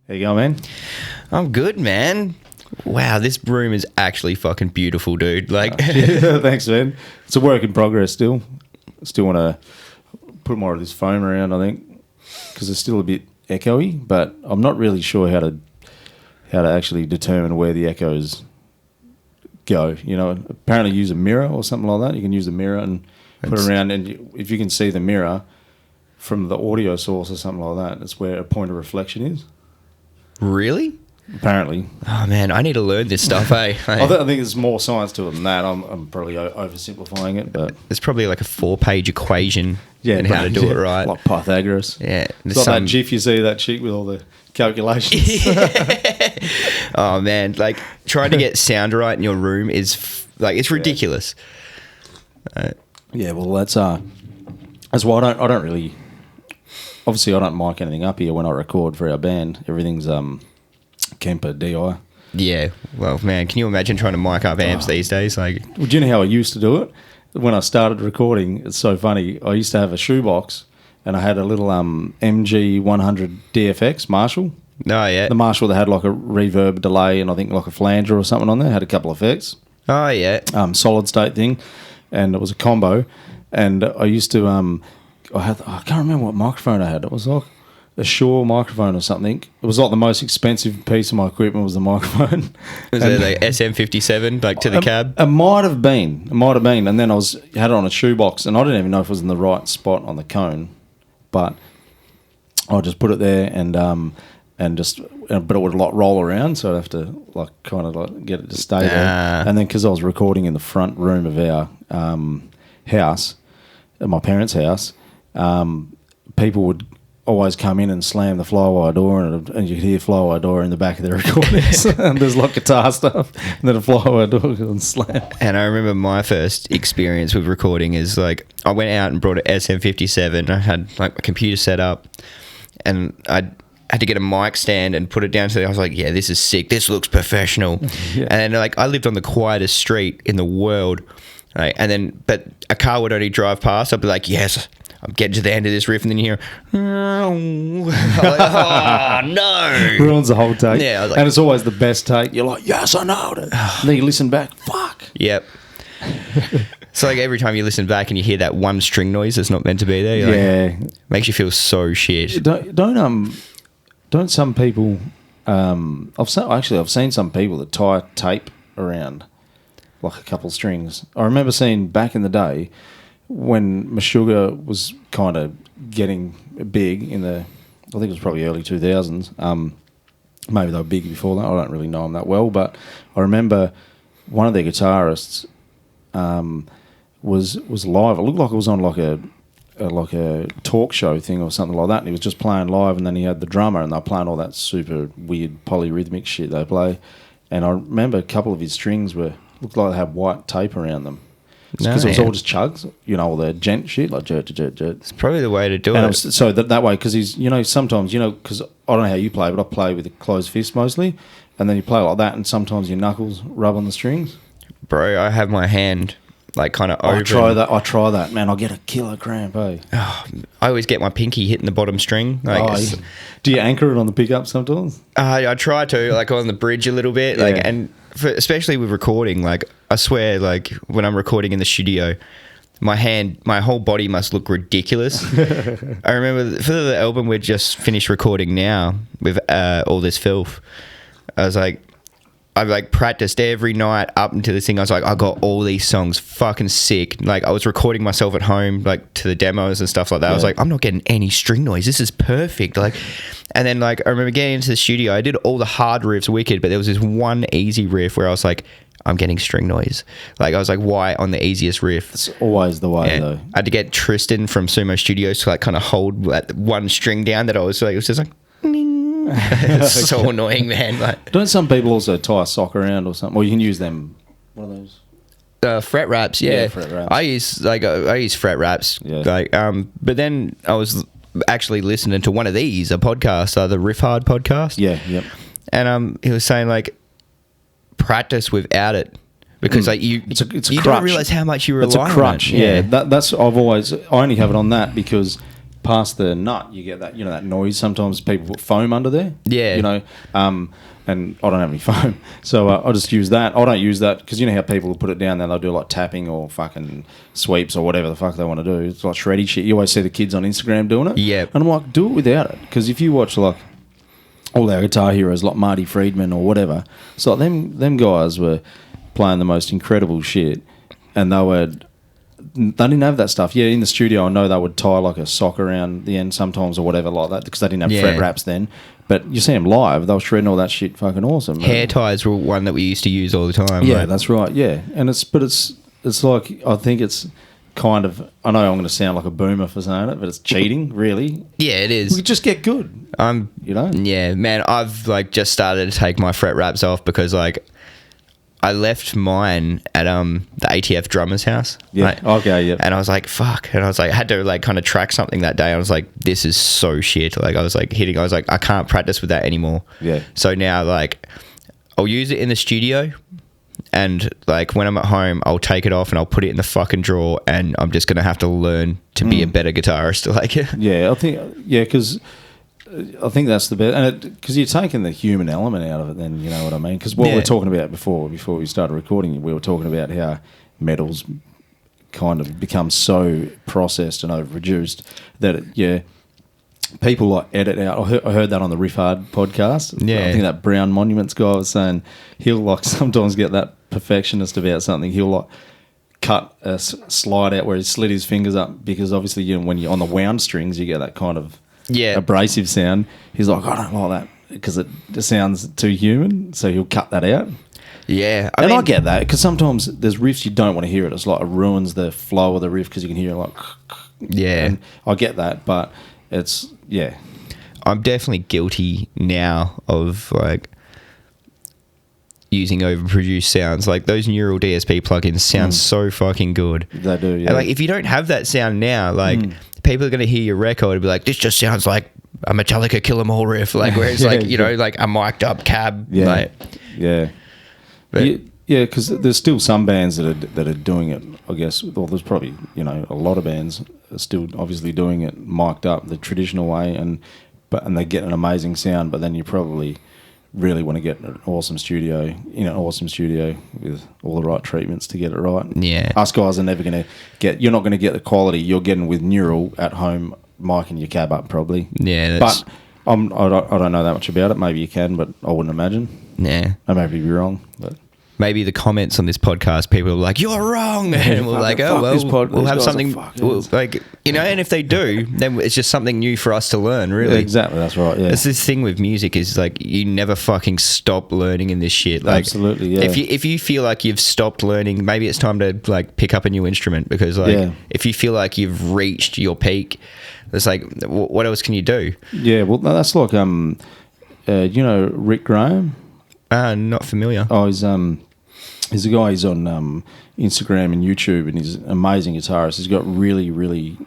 How you going, man? I'm good, man. Wow, this room is actually fucking beautiful, dude. Like, Yeah, thanks, man. It's a work in progress still. Still want to put more of this foam around, I think, because it's still a bit echoey, but I'm not really sure how to actually determine where the echoes go. You know, apparently use a mirror or something like that. You can use a mirror and put it around, and if you can see the mirror from the audio source or something like that, it's where a point of reflection is. Really? Apparently. Oh, man, I need to learn this stuff, eh? I think there's more science to it than that. I'm probably oversimplifying it, but There's probably like a 4-page equation in how to do it right. Like Pythagoras. Yeah. It's like that GIF you see, that chick with all the calculations. Oh, man, like, trying to get sound right in your room is, it's ridiculous. Yeah, well, that's why I don't really... Obviously, I don't mic anything up here when I record for our band. Everything's Kemper DI. Yeah, well, man, can you imagine trying to mic up amps these days? Like, Well, do you know how I used to do it? When I started recording, it's so funny. I used to have a shoebox, and I had a little MG 100 DFX Marshall. oh, yeah. The Marshall that had like a reverb delay and I think like a flanger or something on there. Had a couple of effects. Oh, yeah. Solid state thing, and it was a combo. And I used to I can't remember what microphone I had. It was like a Shure microphone or something. It was like the most expensive piece of my equipment was the microphone. Was it like SM57, like to the cab? It might have been. And then had it on a shoebox, and I didn't even know if it was in the right spot on the cone. But I just put it there but it would like roll around, so I'd have to like kind of like get it to stay there. And then because I was recording in the front room of our house, at my parents' house, people would always come in and slam the flywire door, and you could hear flywire door in the back of the recordings. And there's like guitar stuff, and then a flywire door goes and slam. And I remember my first experience with recording is like I went out and brought an SM57. I had like my computer set up, and I had to get a mic stand and put it down. So I was like, yeah, this is sick. This looks professional. Yeah. And like I lived on the quietest street in the world. Right? But a car would only drive past. I'd be like, yes, I'm getting to the end of this riff, and then you hear, I'm like, oh, no. Ruins the whole take. Yeah, I was like, and it's always the best take. You're like, yes, I know it. And then you listen back, fuck. Yep. So like every time you listen back and you hear that one string noise that's not meant to be there, makes you feel so shit. Don't some people? I've seen some people that tie tape around like a couple strings. I remember seeing back in the day when Meshuggah was kind of getting big I think it was probably early 2000s. Maybe they were big before that. I don't really know them that well, but I remember one of their guitarists was live. It looked like it was on like a talk show thing or something like that, and he was just playing live, and then he had the drummer, and they were playing all that super weird polyrhythmic shit they play. And I remember a couple of his strings looked like they had white tape around them. Because it was all just chugs, all the gent shit, like jert. It's probably the way to do it. So that way, because he's, sometimes, because I don't know how you play, but I play with a closed fist mostly, and then you play like that, and sometimes your knuckles rub on the strings. Bro, I have my hand like kind of open. I try that, man. I'll get a killer cramp, eh? Oh, I always get my pinky hitting the bottom string. Do you anchor it on the pickup sometimes? I try to, like on the bridge a little bit, and especially with recording, like I swear, like when I'm recording in the studio, my whole body must look ridiculous. I remember for the album we're just finished recording now with all this Filth, I've like practiced every night up until this thing. I was like, I got all these songs fucking sick. Like I was recording myself at home, like to the demos and stuff like that. Yeah. I was like, I'm not getting any string noise. This is perfect. Like, and then like I remember getting into the studio. I did all the hard riffs wicked, but there was this one easy riff where I was like, I'm getting string noise. Like I was like, why on the easiest riff? It's always the way though. I had to get Tristan from Sumo Studios to like kind of hold that one string down that I was like, it was just like. It's so annoying, man. Like, don't some people also tie a sock around or something? Or you can use them. What are those? Fret wraps, yeah. Fret wraps. I use fret wraps. Yeah. Like, but then I was actually listening to one of these, a podcast, the Riff Hard podcast. Yeah, yep. And he was saying like, practice without it. Because like you don't realize how much you rely on it. It's a crutch. Yeah. I only have it on that because past the nut, you get that, you know, that noise. Sometimes people put foam under there. Yeah. You know, and I don't have any foam. So I just use that. I don't use that because you know how people put it down there, they'll do like tapping or fucking sweeps or whatever the fuck they want to do. It's like shreddy shit. You always see the kids on Instagram doing it. Yeah. And I'm like, do it without it. Because if you watch like all our guitar heroes like Marty Friedman or whatever, so them guys were playing the most incredible shit, and they didn't have that stuff. Yeah, in the studio, I know they would tie like a sock around the end sometimes or whatever like that because they didn't have fret wraps then. But you see them live, they were shredding all that shit fucking awesome. Hair ties were one that we used to use all the time. Yeah, like. that's right. Yeah, and it's like I think it's kind of, I know I'm going to sound like a boomer for saying it, but it's cheating, really. Yeah, it is. We just get good. You know? Yeah, man, I've like just started to take my fret wraps off because like I left mine at the ATF drummer's house. Yeah. Like, Okay. Yeah. and I was like, fuck. And I was like, I had to like kind of track something that day. I was like, this is so shit. Like I was like I can't practice with that anymore. Yeah. So now like I'll use it in the studio. And like when I'm at home, I'll take it off and I'll put it in the fucking drawer, and I'm just gonna have to learn to be a better guitarist. Like, yeah, because I think that's the best, and because you're taking the human element out of it. Then you know what I mean. Because what we're talking about before we started recording, we were talking about how metal's kind of become so processed and overproduced that people like edit out. I heard that on the Riff Hard podcast. Yeah. I think that Brown Monuments guy was saying he'll like sometimes get that perfectionist about something. He'll like cut a slide out where he slid his fingers up because obviously when you're on the wound strings you get that kind of abrasive sound. He's like, I don't like that because it just sounds too human, so he'll cut that out. Yeah, I get that because sometimes there's riffs you don't want to hear it. It's like it ruins the flow of the riff because you can hear it like and I get that, but it's I'm definitely guilty now of like using overproduced sounds. Like those Neural DSP plugins sound so fucking good. They do, yeah. And like if you don't have that sound now, like people are going to hear your record and be like, this just sounds like a Metallica Kill 'Em All riff. Like whereas like, you know, like a mic'd up cab. Yeah. Like, But because there's still some bands that are doing it, I guess. Well, there's probably, you know, a lot of bands are still obviously doing it mic'd up the traditional way, and they get an amazing sound, but then you probably really want to get an awesome studio with all the right treatments to get it right. Yeah. Us guys are never going to you're not going to get the quality you're getting with Neural at home micing your cab up probably. Yeah. But I don't know that much about it. Maybe you can, but I wouldn't imagine. Yeah. I may be wrong, but... Maybe the comments on this podcast, people are like, "You're wrong," and we're like, "Oh well, we'll have something." Like, you know, and if they do, then it's just something new for us to learn. Really, yeah, exactly. That's right. Yeah, it's this thing with music is like you never fucking stop learning in this shit. Like, absolutely. Yeah. If you feel like you've stopped learning, maybe it's time to like pick up a new instrument because like if you feel like you've reached your peak, it's like what else can you do? Yeah, well, that's like you know Rick Graham. Not familiar. Oh, he's a guy. He's on Instagram and YouTube, and he's an amazing guitarist. He's got really, really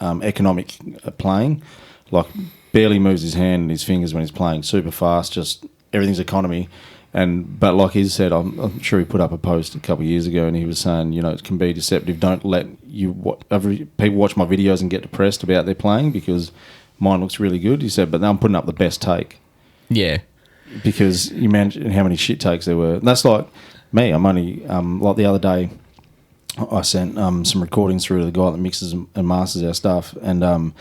economic playing. Like barely moves his hand and his fingers when he's playing. Super fast, just everything's economy. But like he said, I'm sure he put up a post a couple of years ago, and he was saying, you know, it can be deceptive. Don't let people watch my videos and get depressed about their playing because mine looks really good. He said, but now I'm putting up the best take. Yeah. Because you imagine how many shit takes there were. And that's like me. I'm only like the other day, I sent some recordings through to the guy that mixes and masters our stuff, and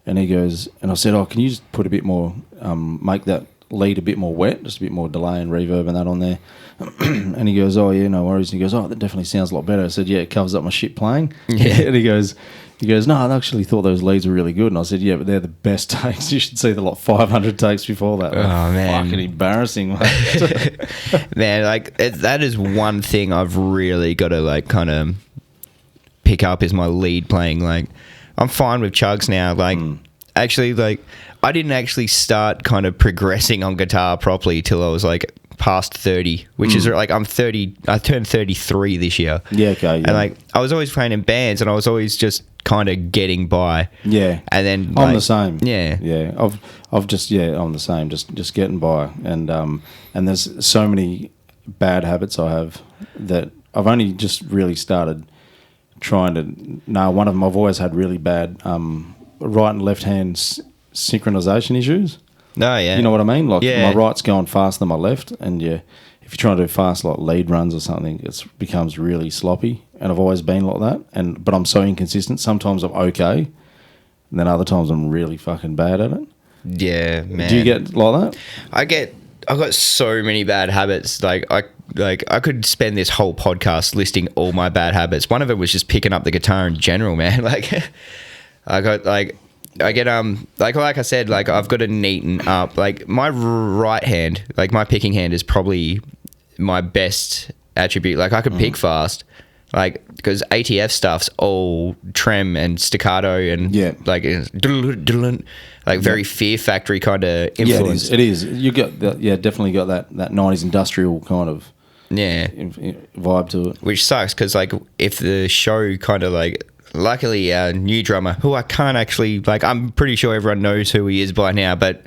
he goes, and I said, "Oh, can you just put a bit more, make that lead a bit more wet, just a bit more delay and reverb and that on there?" And he goes, "Oh yeah, no worries." And he goes, "Oh, that definitely sounds a lot better." I said, "Yeah, it covers up my shit playing." Yeah. And he goes, "No, I actually thought those leads were really good." And I said, "Yeah, but they're the best takes. You should see the 500 takes before that." Oh, man. Fucking embarrassing, mate. Man, like that is one thing I've really got to like kind of pick up is my lead playing. Like I'm fine with chugs now. Like actually, like I didn't actually start kind of progressing on guitar properly till I was like past 30, which is like I'm 30. I turned 33 this year. Yeah, okay. Yeah. And like I was always playing in bands, and I was always just kind of getting by. Yeah. And then I'm the same. Yeah. Yeah. I'm the same. Just getting by, and there's so many bad habits I have that I've only just really started trying to. No, one of them I've always had really bad. right and left hand synchronization issues. No, yeah. You know what I mean? Like Yeah. my right's going faster than my left, and if you're trying to do fast like lead runs or something, it becomes really sloppy. And I've always been like that. But I'm so inconsistent. Sometimes I'm okay, and then other times I'm really fucking bad at it. Yeah, man. Do you get like that? I've got so many bad habits. Like I could spend this whole podcast listing all my bad habits. One of them was just picking up the guitar in general, man. Like I get like I said, like I've got to neaten up. Like my right hand, like my picking hand is probably my best attribute. Like I can pick fast. Like, because ATF stuff's all trem and staccato and like very Fear Factory kind of influence. Yeah, it is. You got definitely got that 90s industrial kind of vibe to it. Which sucks because like if the show kind of like, luckily our new drummer, who I can't actually, like I'm pretty sure everyone knows who he is by now, but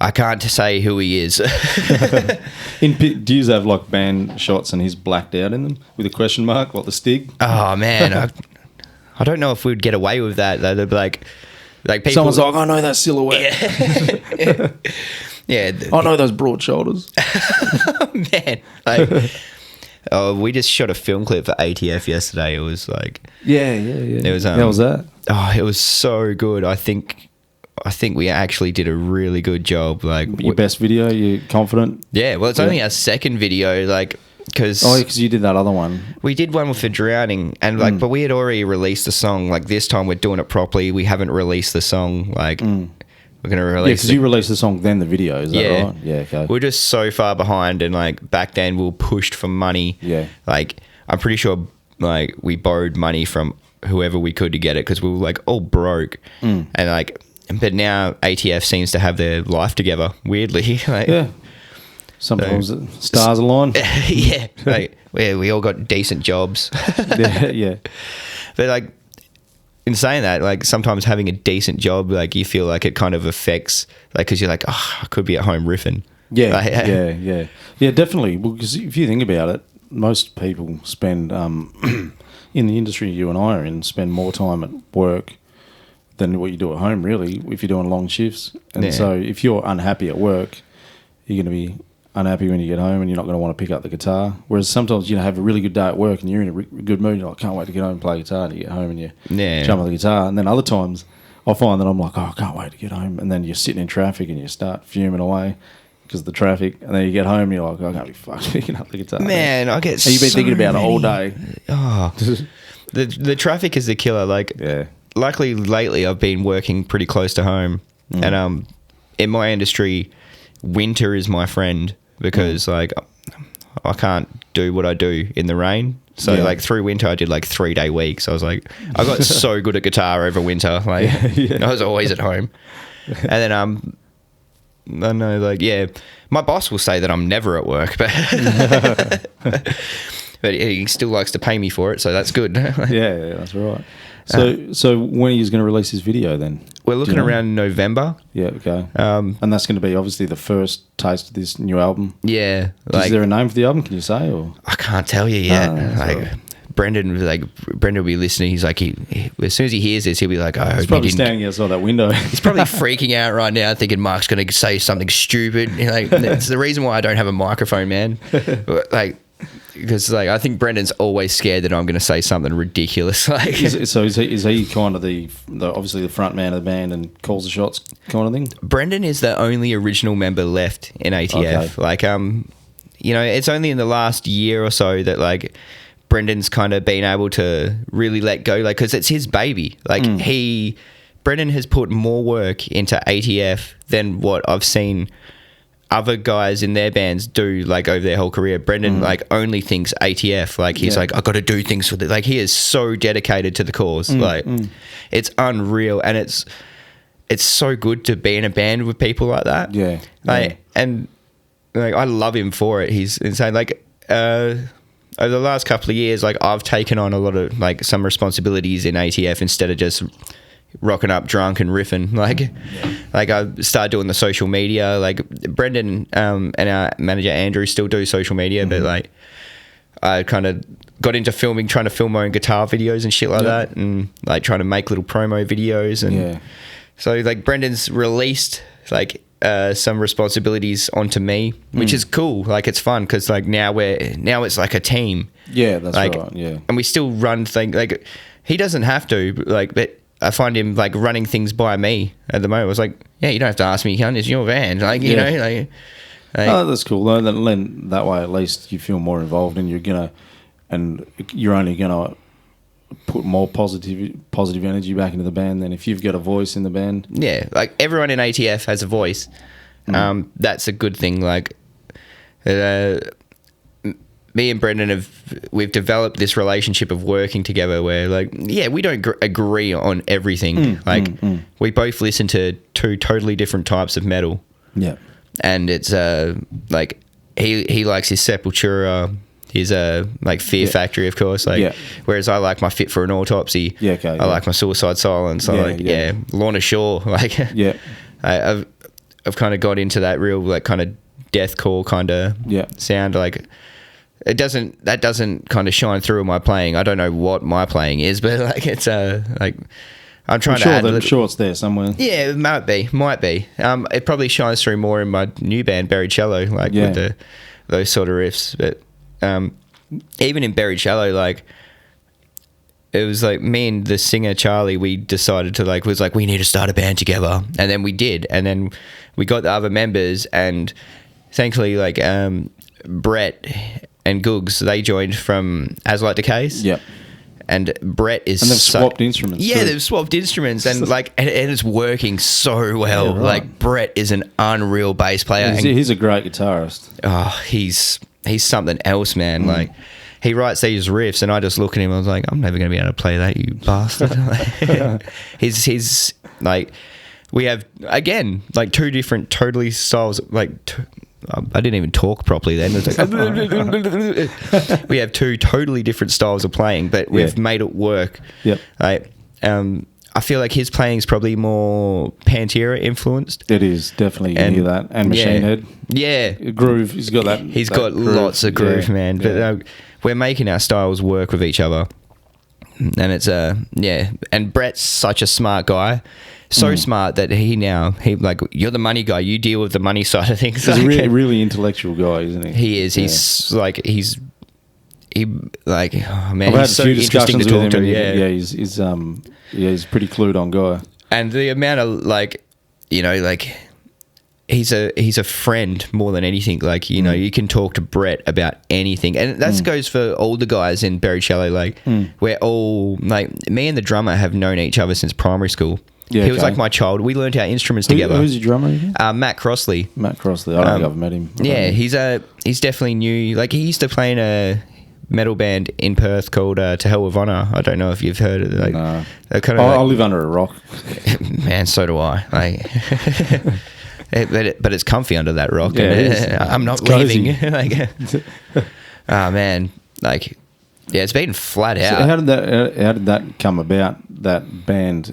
I can't say who he is. Do you have like band shots and he's blacked out in them with a question mark, like the Stig? Oh man, I don't know if we'd get away with that. They'd be like people. Someone's like, I know that silhouette. Yeah. I know those broad shoulders. Man, like, we just shot a film clip for ATF yesterday. It was like, yeah. It was. How was that? Oh, it was so good. I think we actually did a really good job. Like your best video, you confident? Yeah, well, it's only our second video, like, because you did that other one. We did one with the Drowning, and like, but we had already released the song. Like this time, we're doing it properly. We haven't released the song. Like we're gonna release. Because you released the song, then the video. Is that right? Yeah. Okay. We're just so far behind, and like back then, we were pushed for money. Yeah. Like I'm pretty sure, like we borrowed money from whoever we could to get it because we were like all broke, and like. But now ATF seems to have their life together, weirdly. Like, yeah. Sometimes the stars align. Yeah. Like, we all got decent jobs. Yeah. But, like, in saying that, like, sometimes having a decent job, like, you feel like it kind of affects, like, because you're like, oh, I could be at home riffing. Yeah. Like, Yeah, definitely. Because if you think about it, most people spend, in the industry you and I are in, spend more time at work than what you do at home, really, if you're doing long shifts. And so if you're unhappy at work, you're going to be unhappy when you get home and you're not going to want to pick up the guitar. Whereas sometimes, have a really good day at work and you're in a good mood, you're like, can't wait to get home and play guitar, and you get home and you jump on the guitar. And then other times, I find that I'm like, I can't wait to get home. And then you're sitting in traffic and you start fuming away because of the traffic. And then you get home and you're like, I can't be fucked picking up the guitar. Man, I get and you've been thinking about it all day. Oh, the traffic is the killer. Like, luckily lately I've been working pretty close to home, and in my industry, winter is my friend because like I can't do what I do in the rain. So like through winter I did like 3-day weeks. I was like, I got so good at guitar over winter. Like I was always at home, and then I know, like, my boss will say that I'm never at work, but but he still likes to pay me for it, so that's good. Yeah, that's right. So when are you going to release this video then? We're looking around November. Yeah, okay. And that's going to be obviously the first taste of this new album. Yeah. Is there a name for the album, can you say? Or I can't tell you yet. Brendan will be listening. He's like, he as soon as he hears this, he'll be like, I hope he's probably standing outside that window. He's probably freaking out right now, thinking Mark's going to say something stupid. Like, it's the reason why I don't have a microphone, man. Like, because like I think Brendan's always scared that I'm going to say something ridiculous. Like, is he kind of the obviously the front man of the band and calls the shots kind of thing? Brendan is the only original member left in ATF. Okay. Like, it's only in the last year or so that like Brendan's kind of been able to really let go, like, because it's his baby. Like Brendan has put more work into ATF than what I've seen other guys in their bands do, like, over their whole career. Brendan like only thinks ATF. Like, he's like, I got to do things with it. Like, he is so dedicated to the cause. It's unreal, and it's so good to be in a band with people like that. And like I love him for it. He's insane. Like over the last couple of years, like I've taken on a lot of like some responsibilities in ATF instead of just rocking up drunk and riffing. Like I started doing the social media. Like Brendan and our manager Andrew still do social media, but like I kind of got into filming, trying to film my own guitar videos and shit like that, and like trying to make little promo videos. And so like Brendan's released like some responsibilities onto me, which is cool. Like it's fun because like now it's like a team. Yeah, that's like, right. Yeah, and we still run things like he doesn't have to like, but I find him like running things by me at the moment. I was like, yeah, you don't have to ask me, cunt. It's your van. Like you know, like oh, that's cool. Then that way, at least you feel more involved, and you're only gonna put more positive energy back into the band than if you've got a voice in the band. Yeah, like everyone in ATF has a voice. That's a good thing. Like, me and Brendan we've developed this relationship of working together where, like, yeah, we don't agree on everything. We both listen to two totally different types of metal. Yeah, and it's like he likes his Sepultura. His like Fear Factory, of course. Like, whereas I like my Fit for an Autopsy. I like my Suicide Silence. I like Lorna Shore. Like, I've kind of got into that real like kind of deathcore kind of sound. Like, that doesn't kind of shine through in my playing. I don't know what my playing is, but like it's like I'm trying to add. I'm sure it's there somewhere. Yeah, it might be. It probably shines through more in my new band, Buried Shallow. Like with those sort of riffs, but. Even in Buried Shallow, like it was like me and the singer Charlie, we decided to we need to start a band together, and then we did, and then we got the other members, and thankfully like Brett and Googs, they joined from As Light Decays. Yep. And Brett is... And they've swapped instruments. Yeah, they've swapped instruments, and like and it's working so well. Yeah, right. Like Brett is an unreal bass player. He's a great guitarist. Oh, he's something else, man. Like he writes these riffs, and I just look at him. I was like, I'm never going to be able to play that, you bastard. He's like, we have again like two different totally styles. Like I didn't even talk properly then. It was like, we have two totally different styles of playing, but we've made it work. Yep. Like, I feel like his playing is probably more Pantera influenced. It is, definitely. You hear that. And Machine Head. Yeah. Groove. He's got that. He's got groove. Lots of groove, man. But we're making our styles work with each other. And it's, and Brett's such a smart guy. So smart that he like, you're the money guy. You deal with the money side of things. He's a really, really intellectual guy, isn't he? He is. He's like, he's oh man, I've had he's so a few interesting to talk to. He's pretty clued on guy. And the amount of like, you know, like he's a friend more than anything. Like, you know, you can talk to Brett about anything, and that goes for all the guys in Buried Shallow. Like, we're all like, me and the drummer have known each other since primary school. Yeah, he was like my child. We learned our instruments together. Who's your drummer again? Matt Crossley. Matt Crossley. I don't think I've met him. He's definitely new. Like, he used to play in a metal band in Perth called To Hell With Honor. I don't know if you've heard of it. Like, no. I live under a rock. Man, so do I. Like, but it's comfy under that rock. Yeah, and I'm not leaving. Like, oh man, like, yeah, it's been flat out. So how did that come about? That band?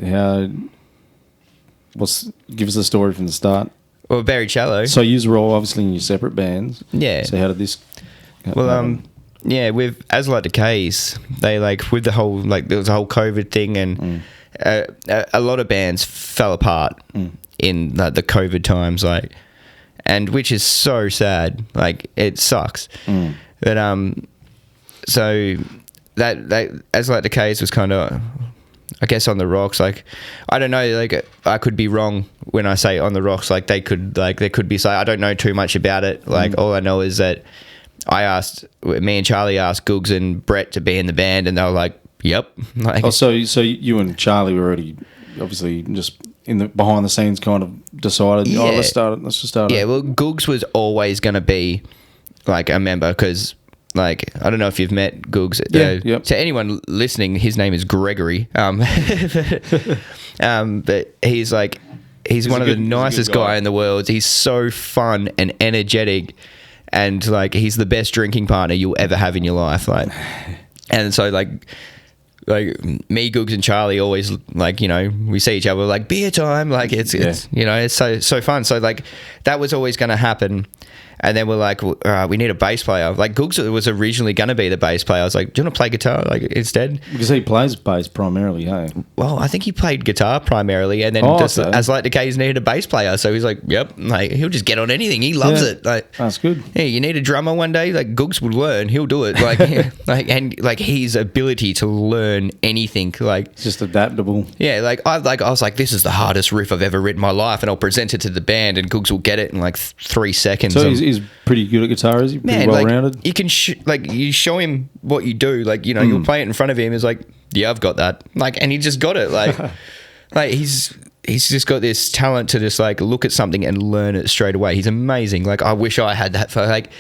Give us a story from the start. Well, Buried Shallow. So you were all obviously in your separate bands. Yeah. So how did this? Yeah, with As Light Decays, they like with the whole like there was a whole COVID thing, and a lot of bands fell apart in the COVID times, like, and which is so sad. Like, it sucks. But so that As Light Decays was kind of, I guess, on the rocks. Like, I don't know, like, I could be wrong when I say on the rocks. Like, there could be, so I don't know too much about it. Like, all I know is that me and Charlie asked Googs and Brett to be in the band, and they were like, yep. Like, so you and Charlie were already obviously just in the behind the scenes kind of decided, let's just start it. Yeah, well, Googs was always going to be like a member, because, like, I don't know if you've met Googs. Yep. To anyone listening, his name is Gregory. But he's like, he's one of the nicest guy in the world. He's so fun and energetic, and like, he's the best drinking partner you'll ever have in your life. Like, and so like me, Googs, and Charlie always, like, you know, we see each other like beer time. Like, it's you know, it's so fun. So like, that was always going to happen. And then we're like, well, all right, we need a bass player. Like, Googs was originally going to be the bass player. I was like, do you want to play guitar like instead? Because he plays bass primarily, hey? Well, I think he played guitar primarily, and then as Light Decays needed a bass player, so he's like, yep, like he'll just get on anything. He loves it. Like, that's good. Yeah, you need a drummer one day. Like, Googs would learn. He'll do it. Like, and his ability to learn anything. Like, it's just adaptable. Yeah, I was like, this is the hardest riff I've ever written in my life, and I'll present it to the band, and Googs will get it in like 3 seconds. So he's pretty good at guitar, is he? Pretty well rounded. You can you show him what you do, like, you know, you'll play it in front of him. He's like, yeah, I've got that, like, and he just got it, like, like he's just got this talent to just like look at something and learn it straight away. He's amazing. Like, I wish I had that for like.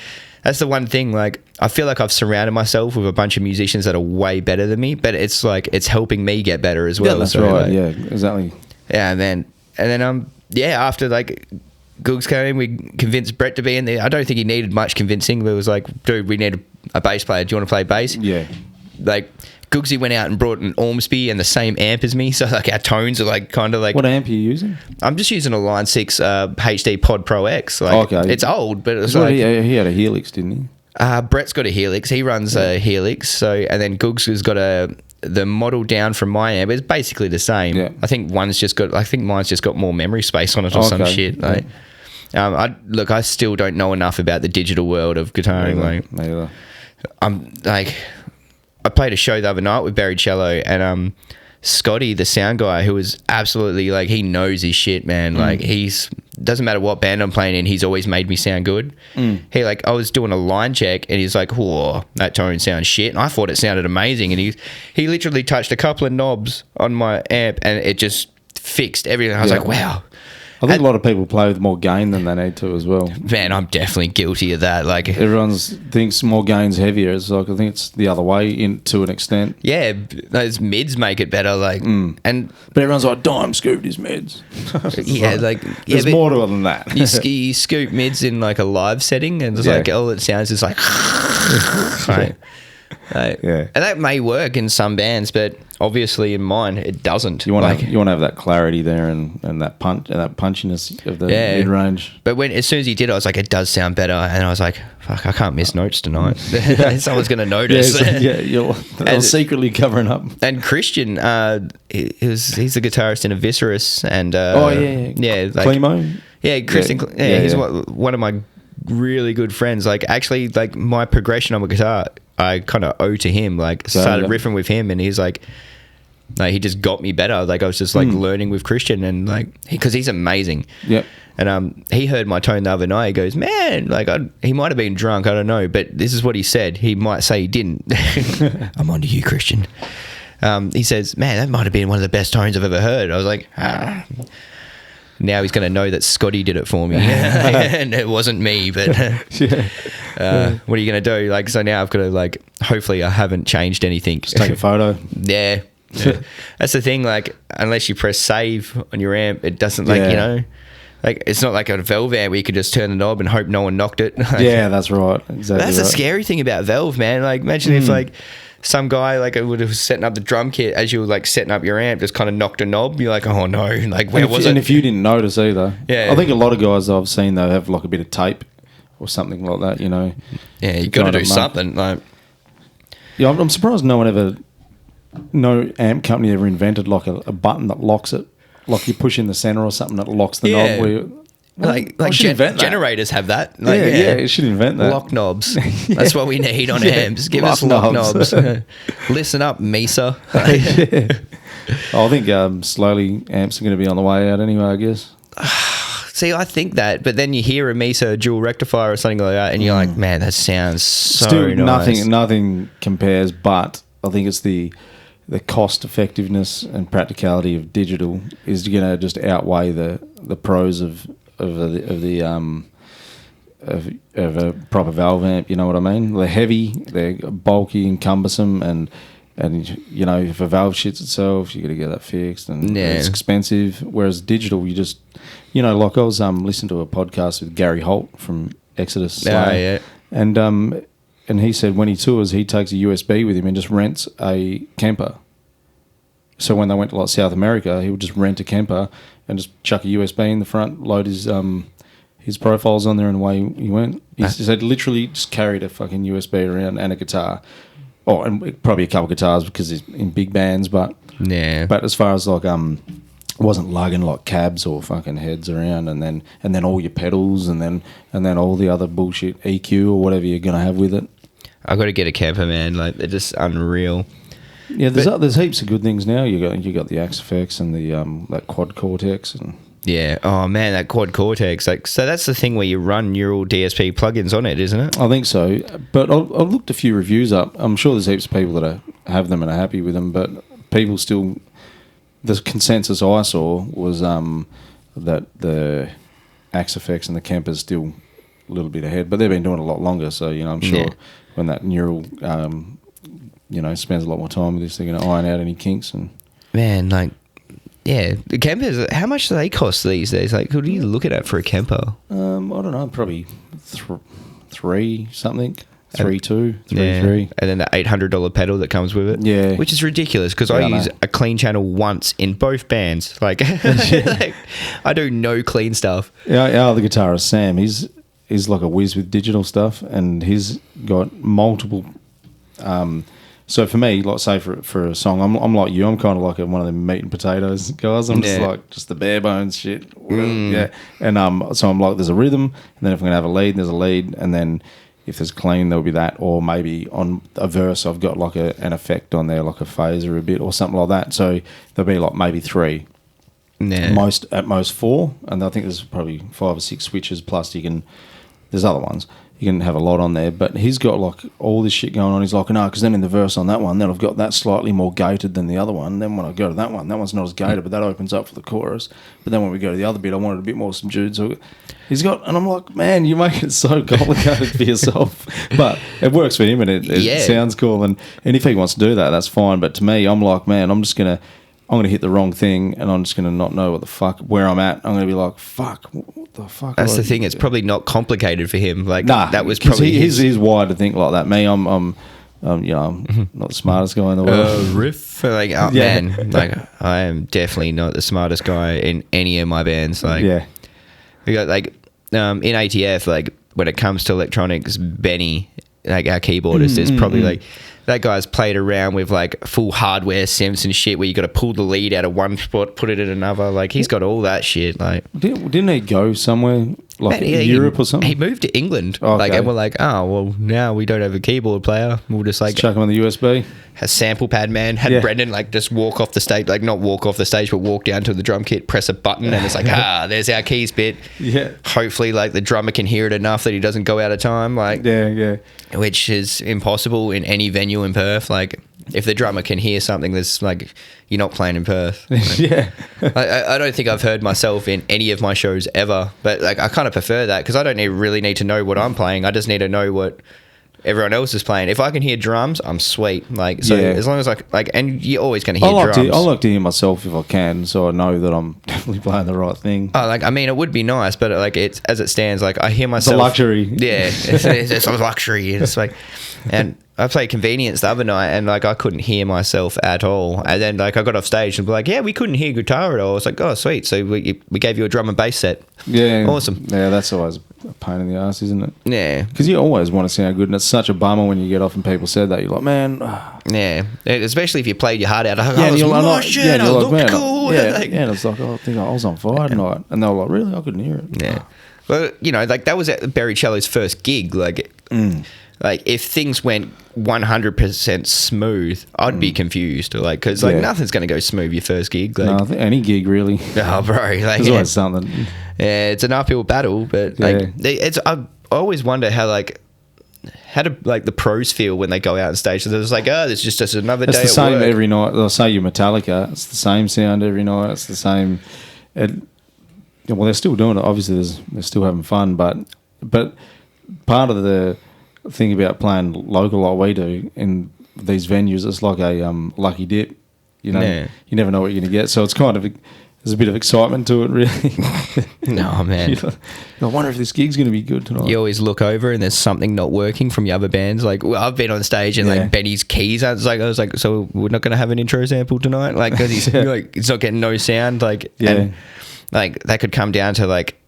That's the one thing. Like, I feel like I've surrounded myself with a bunch of musicians that are way better than me, but it's like it's helping me get better as well. Yeah, that's so, right. Like, yeah, exactly. Yeah, and then after like Googs came in, we convinced Brett to be in there. I don't think he needed much convincing, but it was like, dude, we need a bass player. Do you want to play bass? Yeah. Like, Googsy went out and brought an Ormsby and the same amp as me, so like our tones are like kind of like. What amp are you using? I'm just using a Line 6 HD Pod Pro X. Like, okay. It's old, but it's like he had a Helix, didn't he? Brett's got a Helix. He runs a Helix. So, and then Googs has got the model down from my amp. It's basically the same. Yeah. I think mine's just got more memory space on it or some shit. Like, I still don't know enough about the digital world of guitaring. Neither. I'm like, I played a show the other night with Buried Cello, and Scotty, the sound guy, who was absolutely like, he knows his shit, man. Like, doesn't matter what band I'm playing in, he's always made me sound good. He I was doing a line check, and he's like, whoa, that tone sounds shit. And I thought it sounded amazing. And he literally touched a couple of knobs on my amp, and it just fixed everything. I was like, wow. I think a lot of people play with more gain than they need to as well. Man, I'm definitely guilty of that. Like, everyone thinks more gain's heavier. It's like, I think it's the other way to an extent. Yeah, those mids make it better. Like, but everyone's like, Dime scooped his mids. There's more to it than that. you scoop mids in like a live setting, and it's like all it sounds is like. And that may work in some bands, but obviously in mine it doesn't. You want to have that clarity there and that punch and that punchiness of the mid range. But as soon as he did, I was like, it does sound better, and I was like, fuck, I can't miss notes tonight. Someone's going to notice. You're secretly covering up. And Christian, he's the guitarist in Eviscerus, and Clemo. Yeah, Christian. He's one of my really good friends. Like, actually, like my progression on the guitar, I kind of owe to him. Like, started riffing with him, and he's like he just got me better. Like, I was just like learning with Christian, and like, because he's amazing. Yep. And he heard my tone the other night. He goes, man, like, he might have been drunk, I don't know, but this is what he said. He might say he didn't. I'm on to you, Christian. He says, man, that might have been one of the best tones I've ever heard. I was like, Now he's going to know that Scotty did it for me, and it wasn't me. But what are you going to do? Like, so now I've got to, like, hopefully I haven't changed anything. Just take a photo. Yeah. That's the thing. Like, unless you press save on your amp, it doesn't, like, you know, like, it's not like a Valve amp where you could just turn the knob and hope no one knocked it. Like, yeah, that's right. Exactly. That's the scary thing about Valve, man. Like, imagine if, like, some guy, like, would have setting up the drum kit as you were, like, setting up your amp, just kind of knocked a knob. You're like, oh no, like, where was it? And if you didn't notice either. Yeah. I think a lot of guys I've seen, though, have like a bit of tape or something like that, you know. Yeah, you got to do something. Like, yeah, I'm surprised no amp company ever invented like a button that locks it, like you push in the center or something that locks the knob. Where like generators have that. Like, you should invent that. Lock knobs. That's what we need on amps. Give us lock knobs. Listen up, Mesa. I think slowly amps are going to be on the way out anyway, I guess. See, I think that, but then you hear a Mesa dual rectifier or something like that, and you're like, man, that sounds so Still, nice. Nothing compares, but I think it's the cost effectiveness and practicality of digital is going to just outweigh the pros of a proper valve amp. You know what I mean? They're heavy, they're bulky and cumbersome, and you know, if a valve shits itself, you got to get that fixed, and it's expensive. Whereas digital, you just, you know, like I was listening to a podcast with Gary Holt from Exodus, and he said when he tours, he takes a USB with him and just rents a Kemper. So when they went to like South America, he would just rent a Kemper and just chuck a USB in the front, load his his profiles on there and away he went. He said literally just carried a fucking USB around and a guitar. Oh, and probably a couple of guitars because he's in big bands, but as far as like wasn't lugging like cabs or fucking heads around, and then all your pedals, and then all the other bullshit EQ or whatever you're gonna have with it. I've got to get a camper, man. Like, they're just unreal. Yeah, there's heaps of good things now. You got the Axe FX and the that Quad Cortex and. Yeah. Oh man, that Quad Cortex. Like, so that's the thing where you run neural DSP plugins on it, isn't it? I think so. But I've looked a few reviews up. I'm sure there's heaps of people that have them and are happy with them. But people still, the consensus I saw was that the Axe FX and the Kemper's still a little bit ahead. But they've been doing it a lot longer. So I'm sure when that neural, spends a lot more time with this, they're going to iron out any kinks and. Man, like. Yeah, the Kempers, how much do they cost these days? Like, who do you look at for a Kemper? I don't know, probably three something, 3.2, 3.3. And then the $800 pedal that comes with it. Yeah. Which is ridiculous because I use a clean channel once in both bands. Like, like, I do no clean stuff. Yeah, our other guitarist, Sam, he's like a whiz with digital stuff, and he's got multiple... So for me, like say for a song, I'm like you. I'm kind of like one of the meat and potatoes guys. I'm just like just the bare bones shit. Yeah, and so I'm like there's a rhythm, and then if I'm gonna have a lead, there's a lead, and then if there's clean, there'll be that, or maybe on a verse I've got like an effect on there, like a phaser a bit or something like that. So there'll be like maybe 3, at most 4, and I think there's probably 5 or 6 switches plus there's other ones. You can have a lot on there, but he's got like all this shit going on. He's like, no, because then in the verse on that one, then I've got that slightly more gated than the other one. Then when I go to that one's not as gated, but that opens up for the chorus. But then when we go to the other bit, I wanted a bit more subdued. So he's got, and I'm like, man, you make it so complicated for yourself. But it works for him, and it sounds cool. And if he wants to do that, that's fine. But to me, I'm like, man, I'm going to hit the wrong thing, and I'm just going to not know what the fuck, where I'm at. I'm going to be like, fuck, what the fuck? That's the thing. It's probably not complicated for him. Like, nah, that was probably he's wired to think like that. Me, I'm not the smartest guy in the world. Riff. Like, man, like, I am definitely not the smartest guy in any of my bands. Like, we got like, in ATF, like, when it comes to electronics, Benny, like our keyboardist, is probably like, that guy's played around with like full hardware synths and shit where you got to pull the lead out of one spot, put it in another. Like, he's got all that shit. Like, didn't he go somewhere like Europe or something? He moved to England. Okay. Like, and we're like, oh well, now we don't have a keyboard player. We'll just like chuck him on the USB. A sample pad man had Brendan like just walk off the stage, like not walk off the stage, but walk down to the drum kit, press a button, and it's like, there's our keys bit. Yeah. Hopefully, like the drummer can hear it enough that he doesn't go out of time. Like, which is impossible in any venue in Perth. Like, if the drummer can hear something, that's like, you're not playing in Perth. Like, I don't think I've heard myself in any of my shows ever, but like I kind of prefer that because I don't really need to know what I'm playing. I just need to know what everyone else is playing. If I can hear drums, I'm sweet. Like, so as long as and you're always going to hear drums. I like to hear myself if I can, so I know that I'm definitely playing the right thing. Oh, like, I mean, it would be nice, but like, it's as it stands, like I hear myself. It's a luxury. Yeah, it's a luxury. It's like, and I played Convenience the other night, and like I couldn't hear myself at all. And then like I got off stage and be like, we couldn't hear guitar at all. I was like, oh sweet, so we gave you a drum and bass set. Yeah, awesome. Yeah, that's always a pain in the ass, isn't it? Yeah, because you always want to sound good, and it's such a bummer when you get off and people said that. You're like, man. Yeah, especially if you played your heart out. I was moshing, I looked cool. And it's like, I think I was on fire tonight, and they were like, really, I couldn't hear it. Yeah, well, like that was at Barry Cello's first gig. Like. Like, if things went 100% smooth, I'd be confused. Like, because like nothing's going to go smooth your first gig. Like, no, I think any gig really. Oh, bro, like there's always something. Yeah, it's an uphill battle, but like it's. I always wonder how do like the pros feel when they go out on stage? So it's like, it's just another day. It's the at same work. every night. They'll say you're Metallica. It's the same sound every night. It's the same. Well, they're still doing it. Obviously, they're still having fun, but part of the thing about playing local like we do in these venues, it's like a lucky dip. You know, you never know what you're going to get. So it's kind of there's a bit of excitement to it, really. No, man. I wonder if this gig's going to be good tonight. You always look over and there's something not working from your other bands. Like, I've been on stage and like Benny's keys. I was like, so we're not going to have an intro sample tonight, like because he's like, it's not getting no sound. Like, and like that could come down to like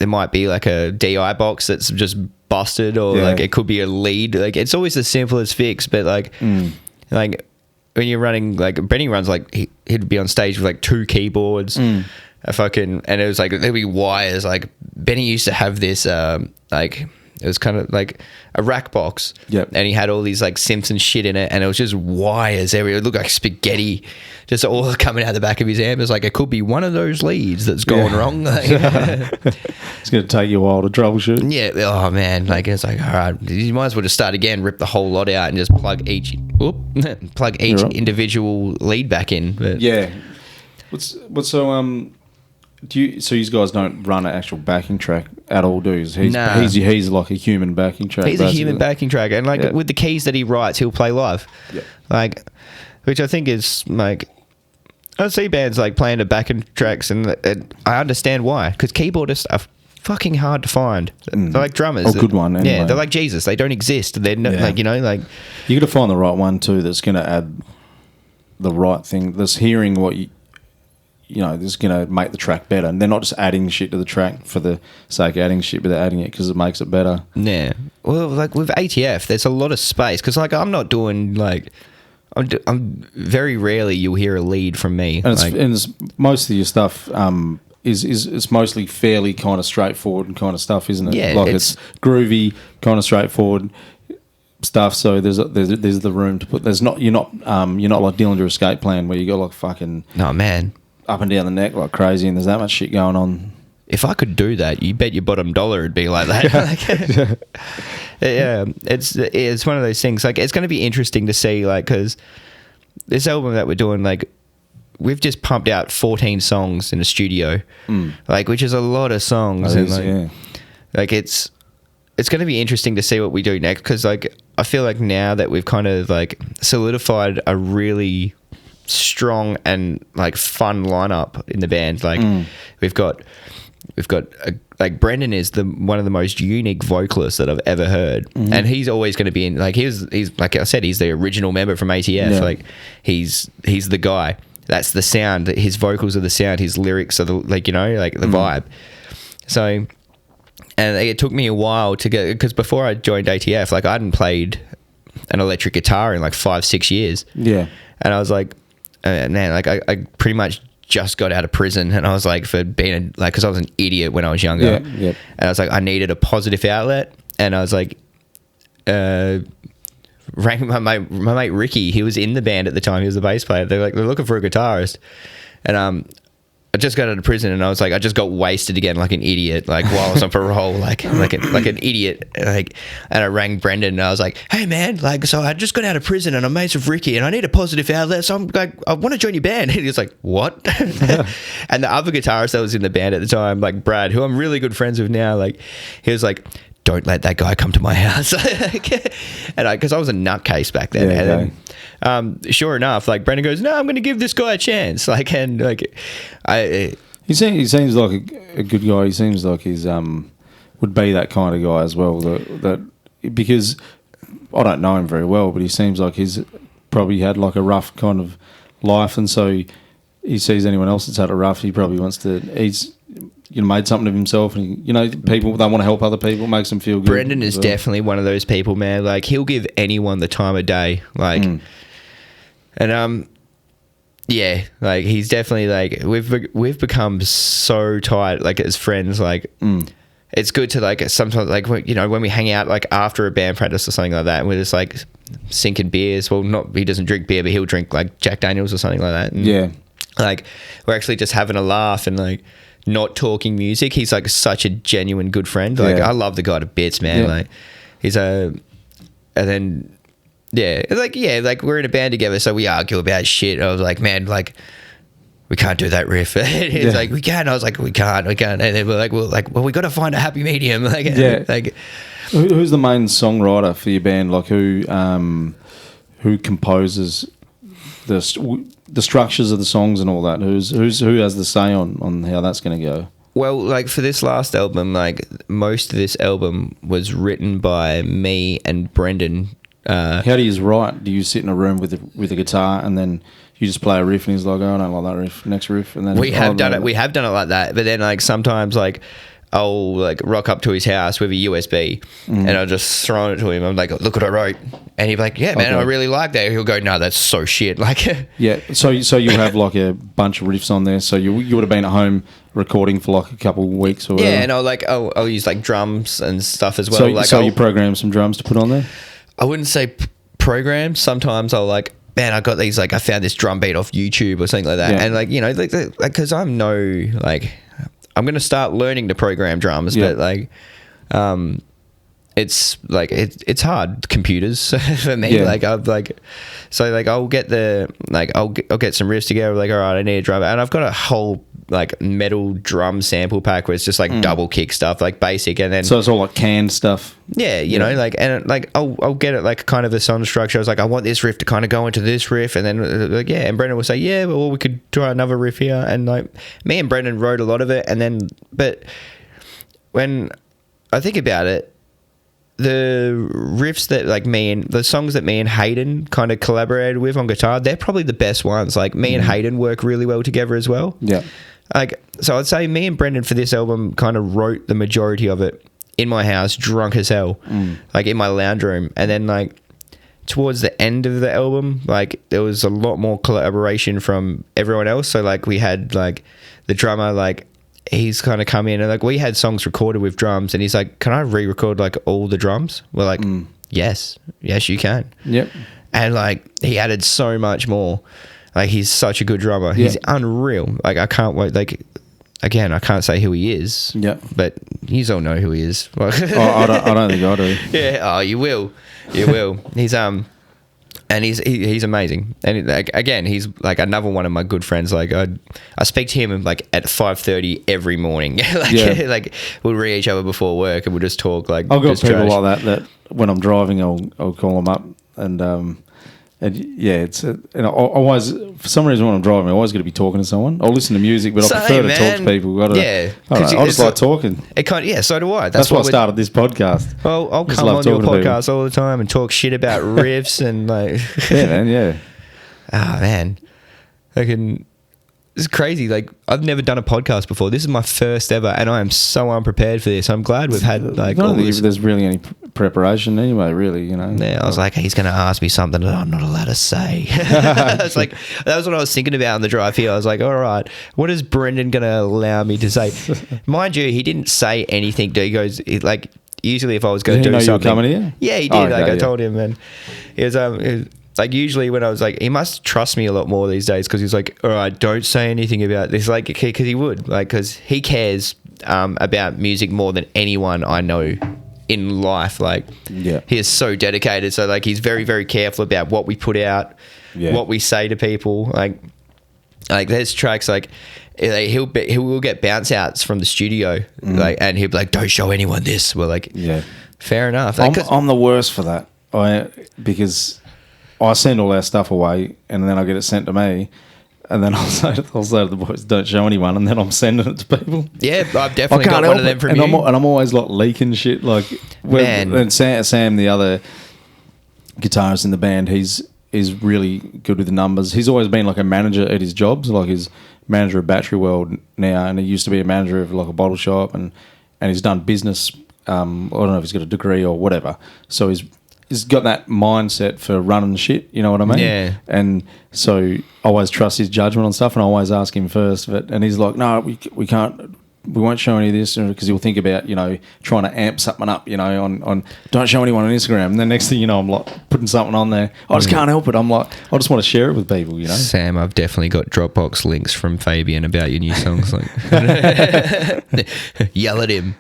there might be like a DI box that's just busted, or like it could be a lead. Like it's always the simplest fix, but like like when you're running, like Benny runs, like he'd be on stage with like 2 keyboards, a fucking, and it was like there'd be wires. Like Benny used to have this like, it was kind of like a rack box, and he had all these like synths and shit in it, and it was just wires everywhere. It looked like spaghetti, just all coming out the back of his amp. It's like it could be one of those leads that's going wrong. Like, it's going to take you a while to troubleshoot. Yeah. Oh man, like it's like, all right, you might as well just start again, rip the whole lot out, and just plug each individual lead back in. But What's so so you guys don't run an actual backing track at all, do you? He's like a human backing track. He's basically a human backing track, and like with the keys that he writes, he'll play live. Like, which I think is like, I see bands like playing the backing tracks, and I understand why, because keyboardists are fucking hard to find. They're like drummers. Good one. Anyway. Yeah, they're like Jesus. They don't exist. They're like, you know, like you got to find the right one too. That's going to add the right thing. That's hearing what you know, this is going to make the track better. And they're not just adding shit to the track for the sake of adding shit, but they're adding it because it makes it better. Yeah. Well, like with ATF, there's a lot of space. Because, like, I'm not doing, like... I'm very rarely you'll hear a lead from me. And, it's most of your stuff is mostly fairly kind of straightforward kind of stuff, isn't it? Yeah. Like, it's groovy, kind of straightforward stuff. So there's the room to put... You're not like Dillinger Escape Plan where you got, like, fucking... No, man. Up and down the neck like crazy, and there's that much shit going on. If I could do that, you bet your bottom dollar it'd be like that. Yeah, it's one of those things. Like, it's going to be interesting to see, like, because this album that we're doing, like, we've just pumped out 14 songs in the studio, like, which is a lot of songs. Like it's going to be interesting to see what we do next, because, like, I feel like now that we've kind of like solidified a really strong and like fun lineup in the band. Like we've got like Brendan is one of the most unique vocalists that I've ever heard, and he's always going to be in, like, he's like I said, he's the original member from ATF. Like he's the guy. That's the sound. His vocals are the sound. His lyrics are the, like, you know, like the vibe. So, and it took me a while to get, because before I joined ATF, like I hadn't played an electric guitar in like 5-6 years. Yeah, and I was like, man, like I pretty much just got out of prison, and I was like, for being like, because I was an idiot when I was younger, and I was like, I needed a positive outlet, and I was like, rang my mate Ricky. He was in the band at the time. He was the bass player. They're looking for a guitarist, and I just got out of prison, and I was like, I just got wasted again like an idiot, like while I was on parole, like an idiot, like. And I rang Brendan, and I was like, hey man, like, so I just got out of prison, and I'm mates with Ricky, and I need a positive outlet, so I'm like, I want to join your band. And he was like, what? And the other guitarist that was in the band at the time, like Brad, who I'm really good friends with now, like, he was like, don't let that guy come to my house. And because I was a nutcase back then. And then, sure enough, like, Brendan goes, no, I'm going to give this guy a chance. Like, and like, he seems like a good guy. He seems like he's would be that kind of guy as well. That because I don't know him very well, but he seems like he's probably had like a rough kind of life, and so he sees anyone else that's had a rough, he probably wants to. He's made something of himself, and people, they want to help other people, makes them feel good. Brendan is definitely one of those people, man. Like, he'll give anyone the time of day, like, and yeah, like, he's definitely like, we've become so tight, like, as friends, like. It's good to, like, sometimes, like, when we hang out, like, after a band practice or something like that, and we're just like sinking beers. Well, he doesn't drink beer, but he'll drink like Jack Daniels or something like that. And, like, we're actually just having a laugh and like not talking music. He's like such a genuine good friend. Like, I love the guy to bits, man. Like, he's and then like we're in a band together, so we argue about shit. I was like, man, like, we can't do that riff. He's like, we can. I was like, we can't. And then we're like, well, we got to find a happy medium. Like, like, who's the main songwriter for your band? Like, who composes the structures of the songs and all that? Who has the say on how that's going to go? Well, like, for this last album, like, most of this album was written by me and Brendan. How do you write? Do you sit in a room with a guitar and then you just play a riff and he's like, oh, I don't like that riff, next riff, and then we have done it like that. But then, like, sometimes, like, I'll like rock up to his house with a USB and I'll just throw it to him. I'm like, look what I wrote. And he'd be like, yeah, man, I really like that. He'll go, no, that's so shit. Like, yeah. So you have like a bunch of riffs on there. So you would have been at home recording for like a couple of weeks or whatever. Yeah, and I'll use like drums and stuff as well. So you program some drums to put on there? I wouldn't say program. Sometimes I'll like, man, I got these, like, I found this drum beat off YouTube or something like that. Yeah. And like, you know, like, because I'm I'm going to start learning to program drums, but like, it's like, it's hard, computers for me. Yeah. Like, I've like, so like, I'll get I'll get some riffs together. Like, all right, I need a drum. And I've got a whole like metal drum sample pack where it's just like double kick stuff, like basic. And then, so it's all like canned stuff. Yeah. You know, like, and like, I'll get it like kind of a song structure. I was like, I want this riff to kind of go into this riff. And then like, yeah. And Brendan will say, yeah, well, we could try another riff here. And like me and Brendan wrote a lot of it. And then, but when I think about it, the riffs that like the songs that me and Hayden kind of collaborated with on guitar, they're probably the best ones. Like me and Hayden work really well together as well. Yeah. Like, so I'd say me and Brendan for this album kind of wrote the majority of it in my house, drunk as hell, like in my lounge room. And then like towards the end of the album, like there was a lot more collaboration from everyone else. So like we had like the drummer, like he's kind of come in and like we had songs recorded with drums and he's like, can I re-record like all the drums? We're like, yes, you can. Yep. And like he added so much more. Like he's such a good drummer. Yeah. He's unreal. Like I can't wait. Like again, I can't say who he is. Yeah. But you all know who he is. I don't think I do. Yeah. Oh, you will. You will. He's and he's amazing. And like again, he's like another one of my good friends. Like I speak to him like at 5:30 every morning. Like we'll read each other before work and we'll just talk. Like I've got people like that when I'm driving, I'll call them up and yeah, it's I always, for some reason when I'm driving, I always got to be talking to someone. I'll listen to music, but I prefer to talk to people. I just like talking. So do I. That's why I started this podcast. Well, I'll come on your podcast all the time and talk shit about riffs and like. Yeah, man. Yeah. Ah, man. It's crazy. Like I've never done a podcast before. This is my first ever, and I am so unprepared for this. I'm glad we've had like. I don't think there's really any preparation anyway. Really, you know. Yeah, I was like, he's going to ask me something that I'm not allowed to say. It's like that was what I was thinking about on the drive here. I was like, all right, what is Brendan going to allow me to say? Mind you, he didn't say anything. He goes like usually if I was going to do something. You were coming here? Yeah, he did. I told him, and he was like usually when I was like, he must trust me a lot more these days because he's like, all right, don't say anything about this, like because he would, like, because he cares about music more than anyone I know in life. Like, yeah, he is so dedicated. So like, he's very, very careful about what we put out, what we say to people. Like there's tracks like he will get bounce outs from the studio, like, and he'll be like, don't show anyone this. We're like, yeah, fair enough. Like, I'm the worst for that. Because I send all our stuff away, and then I get it sent to me, and then I'll say to the boys, "Don't show anyone," and then I'm sending it to people. Yeah, I've definitely got one of them from you. I'm always like leaking shit. Like, and Sam, the other guitarist in the band, he's really good with the numbers. He's always been like a manager at his jobs. Like he's manager of Battery World now, and he used to be a manager of like a bottle shop, and he's done business. I don't know if he's got a degree or whatever. So he's got that mindset for running shit, you know what I mean? Yeah. And so I always trust his judgment on stuff, and I always ask him first. And he's like, no, we can't, we won't show any of this, because he'll think about, you know, trying to amp something up, you know, on don't show anyone on Instagram. And then next thing you know, I'm like putting something on there. I just can't help it. I'm like, I just want to share it with people, you know? Sam, I've definitely got Dropbox links from Fabian about your new songs. Like, yell at him.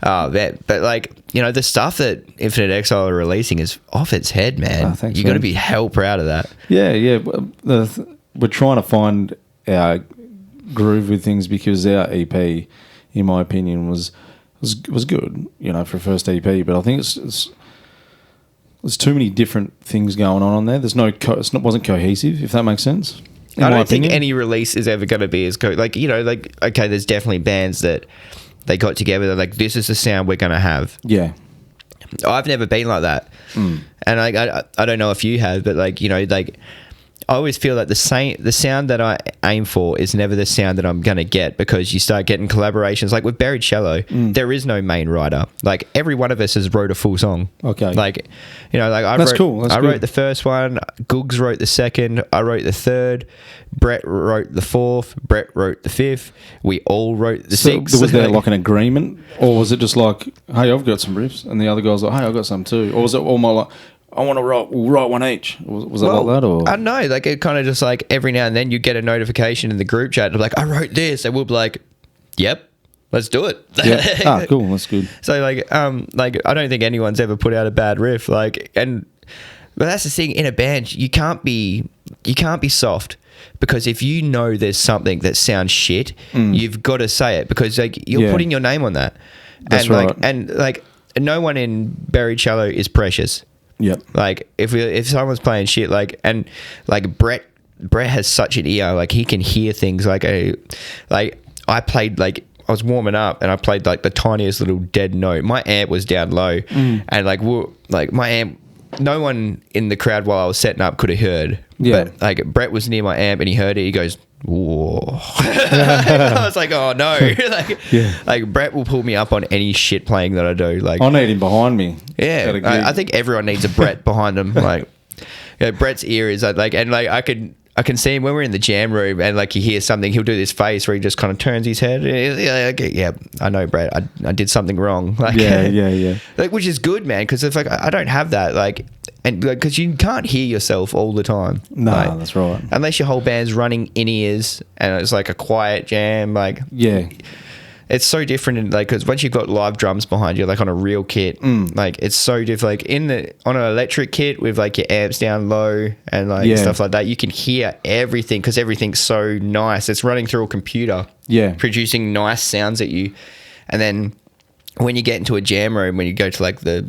But like, you know, the stuff that Infinite Exile are releasing is off its head, man. Thanks, you got to be hell proud of that. Yeah. We're trying to find our groove with things, because our EP, in my opinion, was good, you know, for a first EP. But I think there's too many different things going on there. There's wasn't cohesive, if that makes sense. I don't think any release is ever going to be as like, you know, like, okay, there's definitely bands that they got together. They're like, this is the sound we're going to have. Yeah. I've never been like that. And I don't know if you have, but like, you know, like I always feel like the sound that I aim for is never the sound that I'm gonna get, because you start getting collaborations. Like with Buried Shallow, there is no main writer. Like every one of us has wrote a full song. Okay. Like, you know, like I wrote the first one. Googs wrote the second. I wrote the third. Brett wrote the fourth. Brett wrote the fifth. We all wrote the sixth. Was there like an agreement, or was it just like, hey, I've got some riffs, and the other guy's like, hey, I've got some too, or was it all my like, I want to write one each? Was it like that, or? I don't know. Like it kind of just like every now and then you get a notification in the group chat of like, I wrote this, and we'll be like, yep, let's do it. Yeah. Cool. That's good. So like I don't think anyone's ever put out a bad riff. But that's the thing, in a band, you can't be soft, because if you know there's something that sounds shit, you've got to say it, because like you're putting your name on that. That's right. And no one in Buried Shallow is precious. Yep. Like if someone's playing shit, like Brett has such an ear, like he can hear things. Like I played, like I was warming up and I played like the tiniest little dead note. My amp was down low, and like my amp, no one in the crowd while I was setting up could have heard. Yeah. But like Brett was near my amp and he heard it. He goes, whoa. I was like, oh no. Like Brett will pull me up on any shit playing that I do. Like I need him behind me. Yeah, I think everyone needs a Brett behind them. Like, Brett's ear is like, and like I can see him when we're in the jam room, and like he hears something, he'll do this face where he just kind of turns his head. Yeah, I know, Brett. I did something wrong. Like, yeah. Like, which is good, man, because it's like I don't have that. Like, and because you can't hear yourself all the time. No, like, that's right. Unless your whole band's running in ears and it's like a quiet jam, like it's so different. In, like, because once you've got live drums behind you, like on a real kit, like it's so different. Like on an electric kit with like your amps down low and like stuff like that, you can hear everything because everything's so nice. It's running through a computer, producing nice sounds at you, and then when you get into a jam room, when you go to like the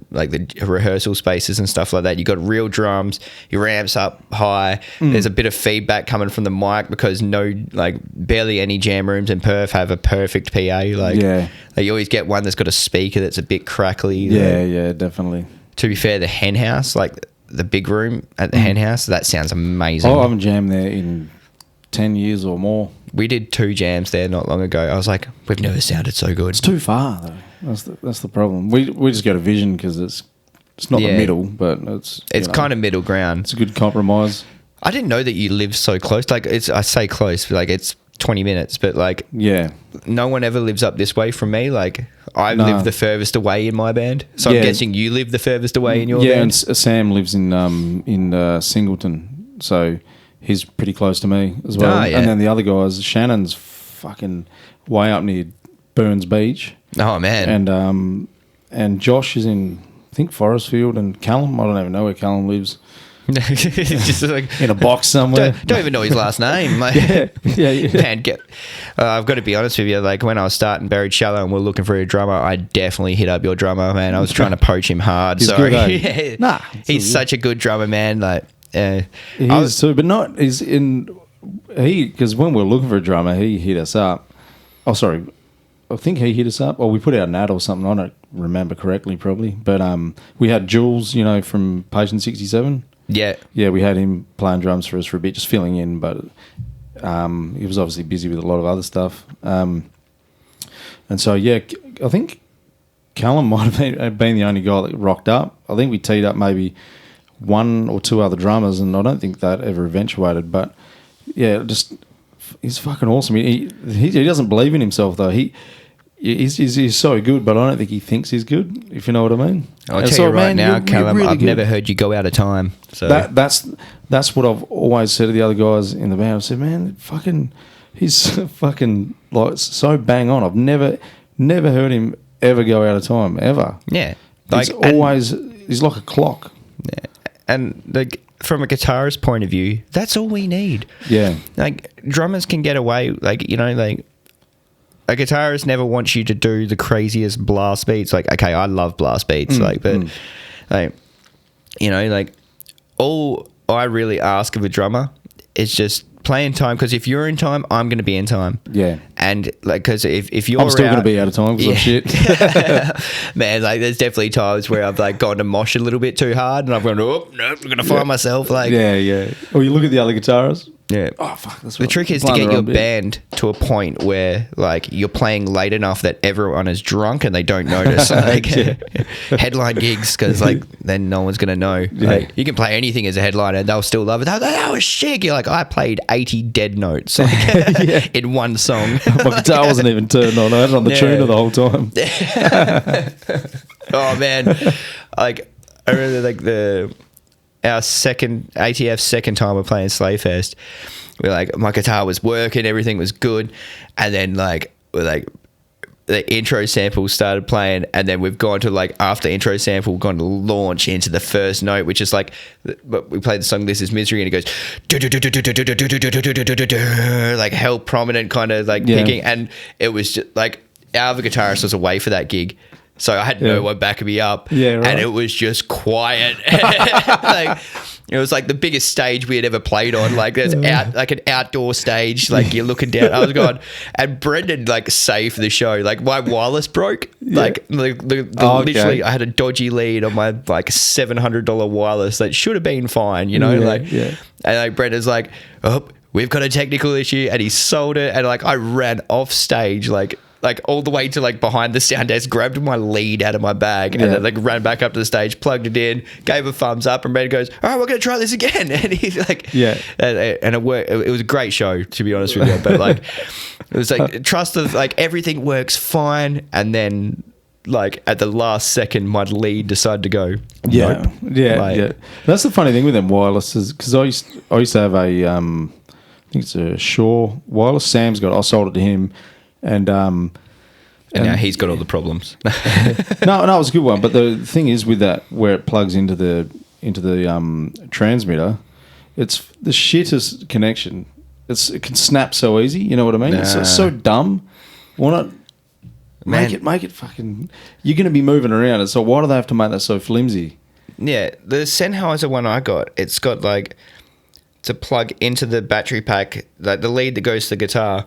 rehearsal spaces and stuff like that, you got real drums, your amps up high. There's a bit of feedback coming from the mic because barely any jam rooms in Perth have a perfect PA. Like you always get one that's got a speaker that's a bit crackly. Yeah, definitely. To be fair, the hen house, like the big room at the hen house, that sounds amazing. I haven't jammed there in 10 years or more. We did 2 jams there not long ago. I was like, we've never sounded so good. It's too far though. That's the problem. We just got a vision because it's not the middle, but it's kind of middle ground. It's a good compromise. I didn't know that you lived so close. Like I say close, like it's 20 minutes, but like no one ever lives up this way from me. Like I live the furthest away in my band, so I'm guessing you live the furthest away in your band. And Sam lives in Singleton, so he's pretty close to me as well. And then the other guys, Shannon's fucking way up near Burns Beach. Oh man! And Josh is in, I think, Forestfield, and Callum. I don't even know where Callum lives. Just like in a box somewhere. Don't even know his last name. Like, man, I've got to be honest with you. Like when I was starting Buried Shallow and we are looking for a drummer, I definitely hit up your drummer, man. I was trying to poach him hard. He's Sorry, good, Nah, he's such a good drummer, man. Like he is too, but not. He's in because when we were looking for a drummer, he hit us up. Oh, sorry. I think he hit us up, or we put out an ad or something. I don't remember correctly, probably. But we had Jules, from Patient 67. Yeah, we had him playing drums for us for a bit, just filling in. But he was obviously busy with a lot of other stuff. And so I think Callum might have been the only guy that rocked up. I think we teed up maybe 1 or 2 other drummers, and I don't think that ever eventuated. But he's fucking awesome. He doesn't believe in himself though. He's so good, but I don't think he thinks he's good, if you know what I mean. I'll tell you right now, Callum, really I've never heard you go out of time. So that's what I've always said to the other guys in the band. I've said, man, he's fucking like so bang on. I've never heard him ever go out of time, ever. Yeah. He's like a clock. Yeah. And from a guitarist point of view, that's all we need. Yeah. Like drummers can get away, a guitarist never wants you to do the craziest blast beats. Like, okay, I love blast beats, all I really ask of a drummer is just play in time, because if you're in time, I'm going to be in time. Yeah. And like, because if you're I'm still out- going to be out of time because I'm shit. Man, like there's definitely times where I've like gone to mosh a little bit too hard, and I've gone, oh no, I'm going to find myself. Like, yeah. Or you look at the other guitarists. yeah. Oh fuck! That's The trick is to get your band to a point where like you're playing late enough that everyone is drunk and they don't notice. Like headline gigs, because like then no one's gonna know. Yeah. Like, you can play anything as a headliner and they'll still love it. That was shit. You're like, I played 80 dead notes like, in one song. My guitar wasn't even turned on. I had it on the tuner the whole time. Oh man, like I remember like our second ATF's second time we're playing Slayfest. We're like, my guitar was working, everything was good, and then like we're like the intro sample started playing, and then we've gone to like after intro sample, we've gone to launch into the first note, which is like, but we played the song "This Is Misery" and it goes like hell prominent kind of like picking, and it was just like our other guitarist was away for that gig. So I had no one backing me up, and it was just quiet. Like it was like the biggest stage we had ever played on. Like there's like an outdoor stage. Like you're looking down. I was going, and Brendan like saved the show. Like my wireless broke. Like literally, I had a dodgy lead on my like $700 wireless that should have been fine. You know, and like Brendan's like, oh, we've got a technical issue, and he sold it. And like I ran off stage like all the way to like behind the sound desk, grabbed my lead out of my bag, and then like ran back up to the stage, plugged it in, gave a thumbs up, and Brad goes, all right, we're going to try this again. And he's like, and it worked. It was a great show, to be honest with you. But like, it was like trust of like everything works fine. And then like at the last second, my lead decided to go. Nope. Yeah. That's the funny thing with them wirelesses, because I used to have a, I think it's a Shure wireless. Sam's got it. I sold it to him. And now he's got all the problems. no, it was a good one. But the thing is with that, where it plugs into the transmitter, it's the shittest connection. It can snap so easy. You know what I mean? It's so dumb. Why not make it fucking? You're going to be moving around. So why do they have to make that so flimsy? Yeah, the Sennheiser one I got, it's got like to plug into the battery pack, like the lead that goes to the guitar.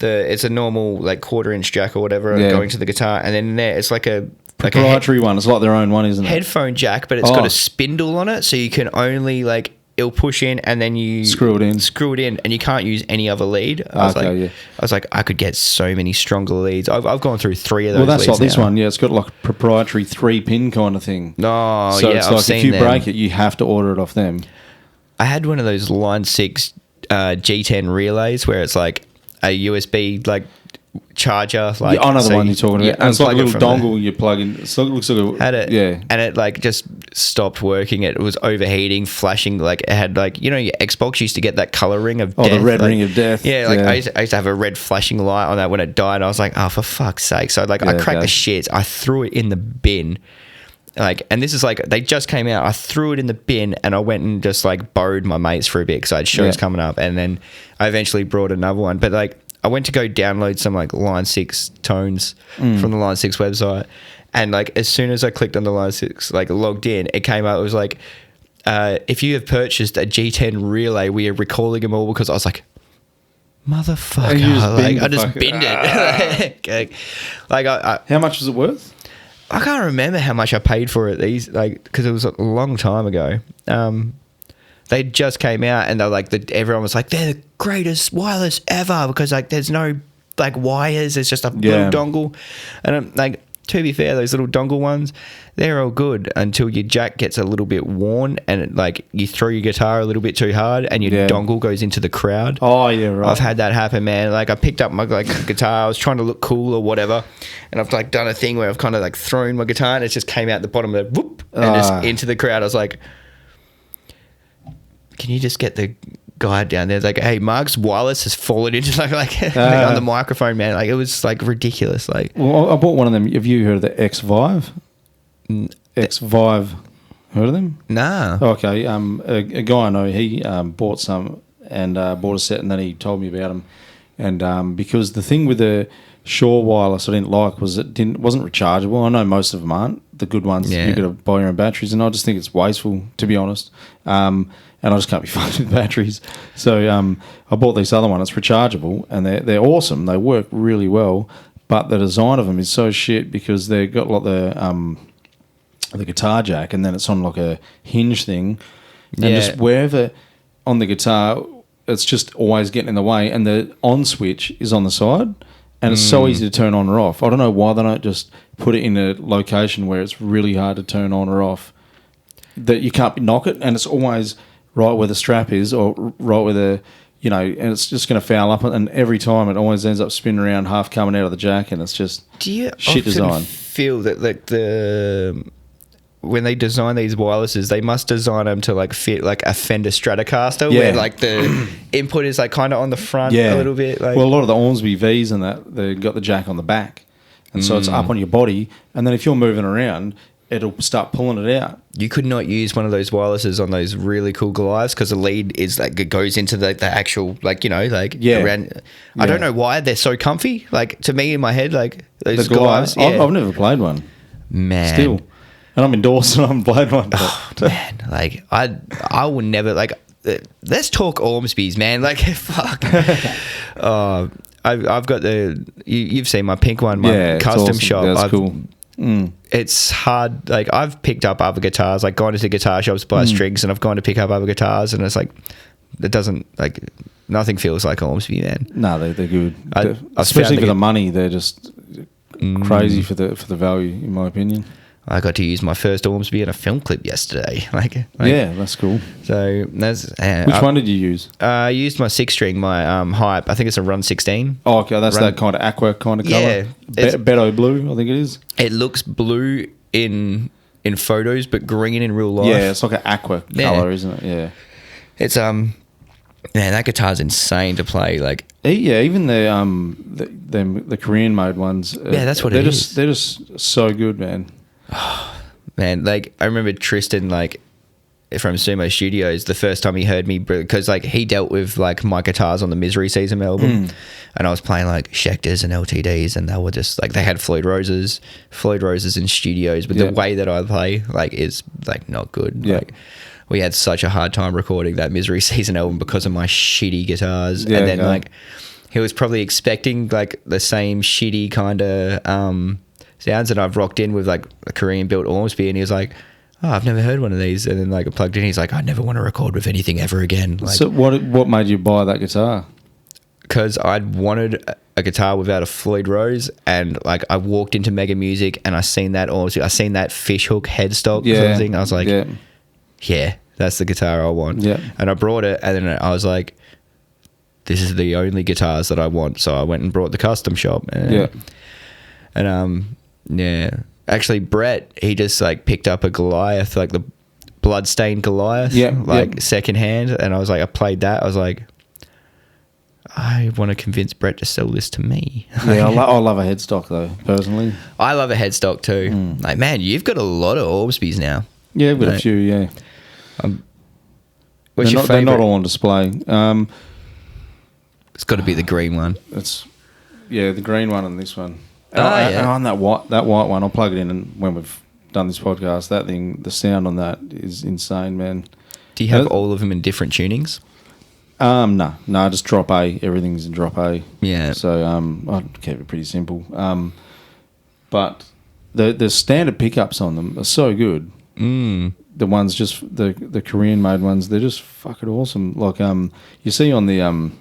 It's a normal like 1/4-inch jack or whatever going to the guitar, and then there it's like a proprietary one. It's like their own one, isn't it? Headphone jack, but it's got a spindle on it, so you can only like it'll push in and then you screw it in, and you can't use any other lead. I was like, I could get so many stronger leads. I've gone through 3 of those. Well, that's leads like this now. one. Yeah, it's got like a proprietary 3-pin kind of thing. No, so yeah, it's I've like seen if you them. break it, you have to order it off them. I had one of those Line 6 G10 relays where it's like a USB like charger, like I know the one you're talking about. And it's like a little dongle you plug in. It looks like had it, and it like just stopped working. It was overheating, flashing. Like it had like your Xbox used to get that color ring of death. The red like, ring of death. Yeah, like I used to have a red flashing light on that when it died. I was like, oh, for fuck's sake! So like I cracked the shits. I threw it in the bin. Like, and this is like they just came out. I threw it in the bin and I went and just like borrowed my mates for a bit because I had shows coming up, and then I eventually brought another one. But like I went to go download some like Line 6 tones from the Line 6 website, and like as soon as I clicked on the Line 6, like logged in, it came out. It was like, if you have purchased a G10 relay, we are recalling them all, because I was like, motherfucker, like I just binned it. like how much was it worth? I can't remember how much I paid for it. Because it was a long time ago. They just came out, and they're like, everyone was like, they're the greatest wireless ever, because like there's no like wires. It's just a little dongle, and like to be fair, those little dongle ones, they're all good until your jack gets a little bit worn, and it, like you throw your guitar a little bit too hard, and your dongle goes into the crowd. Oh yeah, right. I've had that happen, man. Like I picked up my like guitar, I was trying to look cool or whatever, and I've like done a thing where I've kind of like thrown my guitar, and it just came out the bottom of the whoop, and just into the crowd. I was like, can you just get the guy down there? Like, hey, Mark's wireless has fallen into like on the microphone, man. Like it was like ridiculous. Like, well, I bought one of them. Have you heard of the X-Vive? X-Vive, heard of them? Nah. Okay. A guy I know, he bought some and bought a set, and then he told me about them. And because the thing with the Shure wireless I didn't like was wasn't rechargeable. I know most of them aren't. The good ones, you've got to buy your own batteries, and I just think it's wasteful, to be honest. And I just can't be fucked with batteries. So I bought this other one. It's rechargeable, and they're awesome. They work really well, but the design of them is so shit because they've got like the guitar jack, and then it's on like a hinge thing, and just wherever on the guitar, it's just always getting in the way, and the on switch is on the side. And it's so easy to turn on or off. I don't know why they don't just put it in a location where it's really hard to turn on or off. That you can't knock it, and it's always right where the strap is, or right where the, and it's just going to foul up. And every time it always ends up spinning around, half coming out of the jack, and it's just shit design. Feel that like when they design these wirelesses, they must design them to like fit like a Fender Stratocaster, where like the input is like kind of on the front a little bit. Like. Well, a lot of the Ormsby V's and that, they've got the jack on the back, and so it's up on your body, and then if you're moving around, it'll start pulling it out. You could not use one of those wirelesses on those really cool Goliaths because the lead is like it goes into the actual around. I don't know why they're so comfy. Like to me in my head, like those Goliaths. I've never played one. Man. Still. And I'm endorsed and I haven't played one. Oh, man, like I will never like. Let's talk Ormsby's, man. Like fuck. I've got you've seen my pink one, my custom awesome. shop. That's cool. It's hard. Like I've picked up other guitars, like gone into guitar shops, buy strings, and I've gone to pick up other guitars, and it's like it doesn't like nothing feels like Ormsby, man. No, they're good. Especially for the money, they're just crazy for the value, in my opinion. I got to use my first Ormsby in a film clip yesterday. Like yeah, that's cool. So that's which one did you use? I used my 6-string, my Hype. I think it's a Run 16. Oh, okay, that's that kind of aqua kind of color. Beto blue, I think it is. It looks blue in photos, but green in real life. Yeah, it's like an aqua color, isn't it? Yeah. It's man, that guitar's insane to play. Like even the Korean made ones. That's what it is. They're just so good, man. Man, like I remember Tristan, like from Sumo Studios, the first time he heard me, because like he dealt with like my guitars on the Misery Season album, and I was playing like Schecters and LTDs, and they were just like they had Floyd Roses in studios, but the way that I play like is like not good. Yeah. Like, we had such a hard time recording that Misery Season album because of my shitty guitars, and then like he was probably expecting like the same shitty kind of sounds, and I've rocked in with like a Korean built Ormsby, and he was like, "Oh, I've never heard one of these." And then like I plugged in, he's like, "I never want to record with anything ever again." Like, so what made you buy that guitar? Because I'd wanted a guitar without a Floyd Rose, and like I walked into Mega Music and I seen that Ormsby, I seen that fishhook headstock sort of thing. I was like, yeah, that's the guitar I want. Yeah. And I brought it, and then I was like, this is the only guitars that I want. So I went and brought the custom shop. Actually, Brett, he just like picked up a Goliath, like the bloodstained Goliath, second hand, and I was like, I played that. I was like, I want to convince Brett to sell this to me. Yeah, I love a headstock though, personally. I love a headstock too. Like, man, you've got a lot of Ormsbys now. Yeah, I've got a few. Yeah. What's your favourite? They're not all on display. It's got to be the green one. It's the green one and this one. And on that white one, I'll plug it in, and when we've done this podcast, that thing, the sound on that is insane, man. Do you have all of them in different tunings? No, just drop A. Everything's in drop A. Yeah. So I keep it pretty simple. But the standard pickups on them are so good. The ones just the Korean made ones, they're just fucking awesome. Like you see on the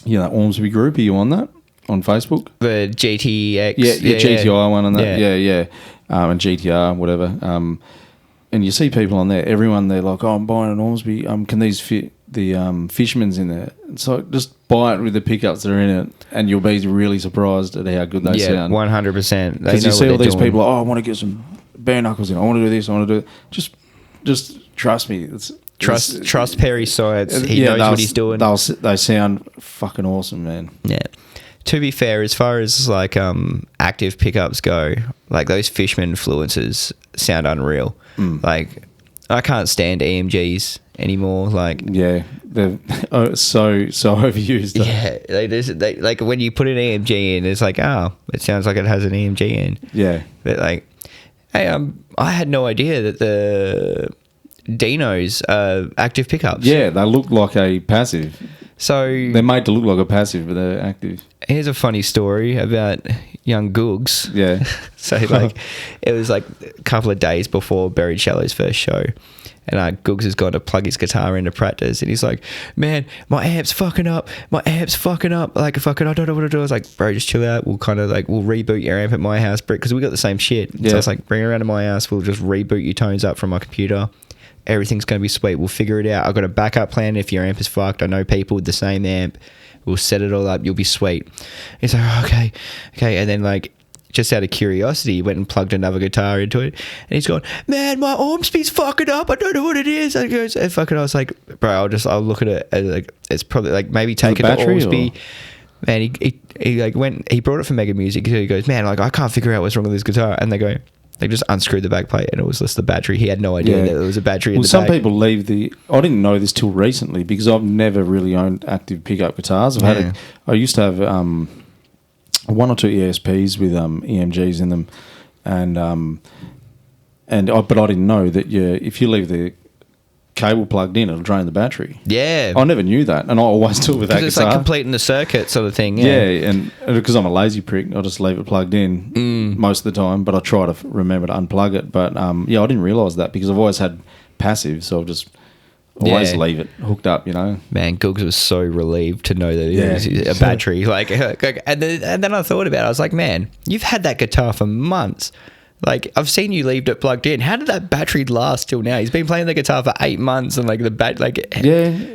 Ormsby group, are you on that? On Facebook? The GTX. Yeah, GTI one on that. Yeah. And GTR, whatever. And you see people on there, everyone, they're like, oh, I'm buying an Ormsby. Can these fit the Fisherman's in there? So just buy it with the pickups that are in it, and you'll be really surprised at how good they sound. 100%. Because you see all these people, I want to get some bare knuckles in. I want to do this. I want to do it. Just trust me. Trust Perry's science. He knows what he's doing. They sound fucking awesome, man. Yeah. To be fair, as far as like active pickups go, like those Fishman influences sound unreal. Like I can't stand EMGs anymore. Like, yeah, they're so overused. yeah, they like when you put an EMG in, it's like, oh, it sounds like it has an EMG in. Yeah, But like, hey, I had no idea that the Dinos are active pickups. yeah, they look like a passive. So They're made to look like a passive, but they're active. here's a funny story about young Googs. Yeah. So like, it was like a couple of days before Buried Shallow's first show, and Googs has gone to plug his guitar into practice, and he's like, "Man, my amp's fucking up. Like, fucking, I don't know what to do." I was like, "Bro, just chill out. We'll reboot your amp at my house, because we got the same shit." Yeah. So I was like, "Bring it around to my house. We'll just reboot your tones up from my computer. Everything's going to be sweet. We'll figure it out. I've got a backup plan if your amp is fucked. I know people with the same amp. We'll set it all up. You'll be sweet." He's like, "Oh, okay." And then like, just out of curiosity, he went and plugged another guitar into it, and he's gone, "Man, my Ormsby's fucking up. I don't know what it is." And he goes, I was like, "Bro, I'll look at it. And like, it's probably like maybe take it to Ormsby." Man, he like he brought it for Mega Music. He goes, "Man, like I can't figure out what's wrong with this guitar." And they just unscrewed the back plate, and it was just the battery. He had no idea that there was a battery in the back. Some people leave I didn't know this till recently, because I've never really owned active pickup guitars. I used to have one or two ESPs with EMGs in them, but I didn't know that if you leave the cable plugged in, it'll drain the battery. Yeah, I never knew that, and I always do it with that guitar. It's like completing the circuit sort of thing. Yeah, and because I'm a lazy prick, I just leave it plugged in most of the time. But I try to remember to unplug it. But I didn't realise that, because I've always had passive, so I've just always leave it hooked up. Man, Googs was so relieved to know that it was a battery. Like, and then I thought about it. I was like, man, you've had that guitar for months. Like, I've seen you leave it plugged in. How did that battery last till now? He's been playing the guitar for 8 months, and like yeah,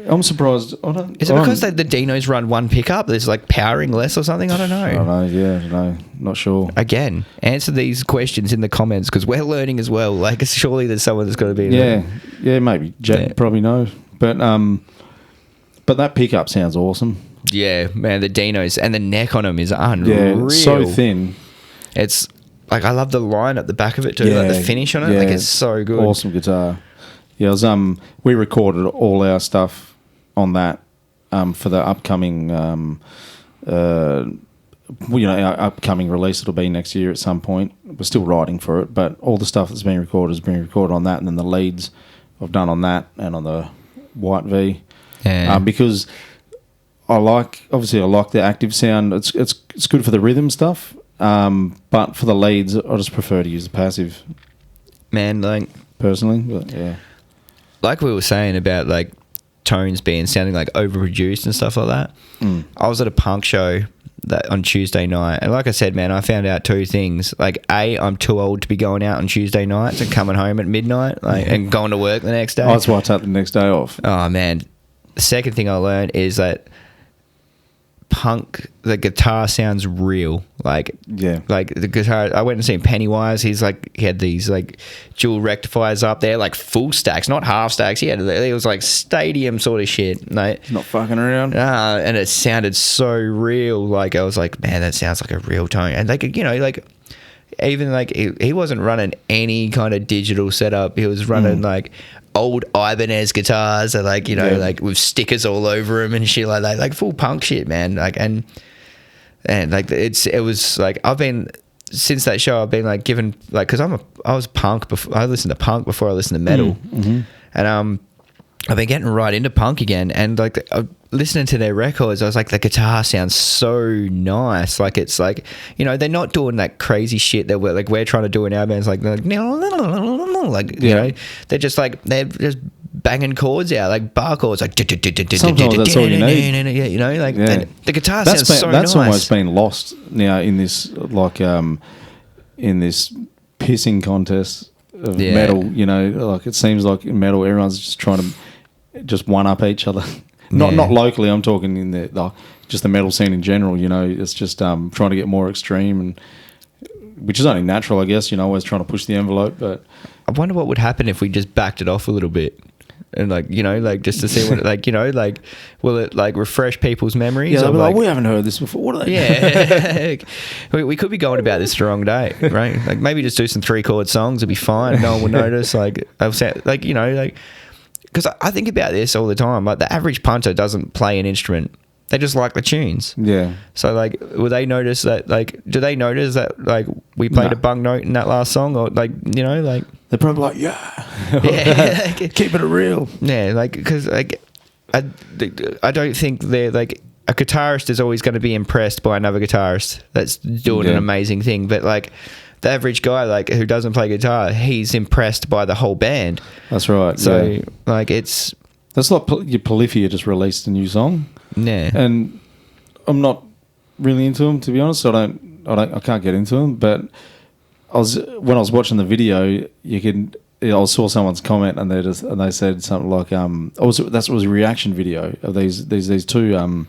I'm surprised. Is it because the Dinos run one pickup? There's like powering less or something? I don't know. I don't know. Yeah, I don't know. Not sure. Again, answer these questions in the comments, because we're learning as well. Like, surely there's someone that's got to be. Yeah, maybe Jack probably knows, but that pickup sounds awesome. Yeah, man, the Dinos, and the neck on them is unreal. Yeah, so thin. It's like, I love the line at the back of it too, like the finish on it. Like, it's so good. Awesome guitar. Yeah, we recorded all our stuff on that for the upcoming, our upcoming release. It'll be next year at some point. We're still writing for it, but all the stuff that's been recorded has been recorded on that, and then the leads I've done on that and on the White V. Yeah. Because I like the active sound. It's good for the rhythm stuff. But for the leads, I just prefer to use the passive. Man, like, personally, but yeah. Like we were saying about like tones sounding like overproduced and stuff like that. I was at a punk show on Tuesday night, and like I said, man, I found out two things. Like, A, I'm too old to be going out on Tuesday nights and coming home at midnight, and going to work the next day. Oh, that's why I take the next day off. Oh man, the second thing I learned is that punk, the guitar sounds real. Like the guitar, I went and seen Pennywise. He had these like dual rectifiers up there, like full stacks, not half stacks. It was like stadium sort of shit. He's not fucking around. And it sounded so real. Like, I was like, man, that sounds like a real tone. And like, even like he wasn't running any kind of digital setup. He was running like old Ibanez guitars, and like, like with stickers all over them and shit like that, like full punk shit, man. Like, and like it was like, I've been, since that show, I've been like given, like, because I was punk before. I listened to punk before I listened to metal, and I've been getting right into punk again, and like listening to their records, I was like, the guitar sounds so nice. Like, it's like, they're not doing that crazy shit that we're trying to do in our bands, like they're just banging chords out, like bar chords, like sometimes that's all you need. The guitar sounds so nice. That's almost been lost now in this in this pissing contest of metal. Like, it seems like in metal everyone's just trying to just one up each other. Not locally, I'm talking in just the metal scene in general. It's just trying to get more extreme, and which is only natural, I guess. Always trying to push the envelope. But I wonder what would happen if we just backed it off a little bit, and just to see what will it like refresh people's memories? Yeah, like, we haven't heard this before. What are they? Yeah, we could be going about this the wrong day, right? Like, maybe just do some 3-chord songs, it'd be fine. No one would notice. Like, I'll say, because I think about this all the time. Like the average punter doesn't play an instrument; they just like the tunes. Yeah. So like, will they notice that? Like, do they notice that? Like, we played a bung note in that last song, or like, you know, like they're probably like, yeah, keep it real. Yeah, like because like I don't think they're like a guitarist is always going to be impressed by another guitarist that's doing an amazing thing, but like the average guy like who doesn't play guitar, he's impressed by the whole band. That's right. So like that's like your Polyphia just released a new song. Yeah, and I'm not really into them, to be honest. I can't get into them. But when I was watching the video, I saw someone's comment and they said something like that was a reaction video of these two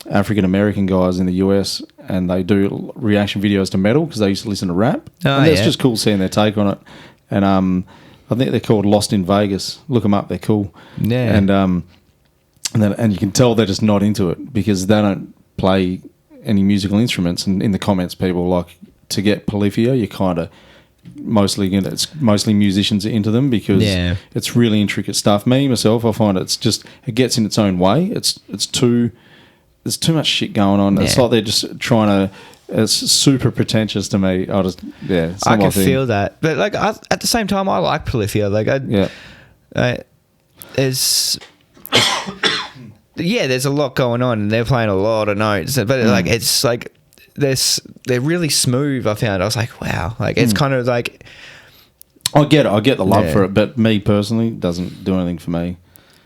African American guys in the US, and they do reaction videos to metal because they used to listen to rap. And it's just cool seeing their take on it. And I think they're called Lost in Vegas. Look them up; they're cool. Yeah, and you can tell they're just not into it because they don't play any musical instruments. And in the comments, people like to get Polyphia. You kind of it's mostly musicians are into them because it's really intricate stuff. Me myself, I find it gets in its own way. There's too much shit going on. It's like they're just trying to. It's super pretentious to me. I can feel that, but like at the same time, I like Polyphia. Like there's a lot going on, and they're playing a lot of notes. But like it's like they're really smooth. I found. I was like, wow. Like it's kind of like I get the love for it, but me personally doesn't do anything for me.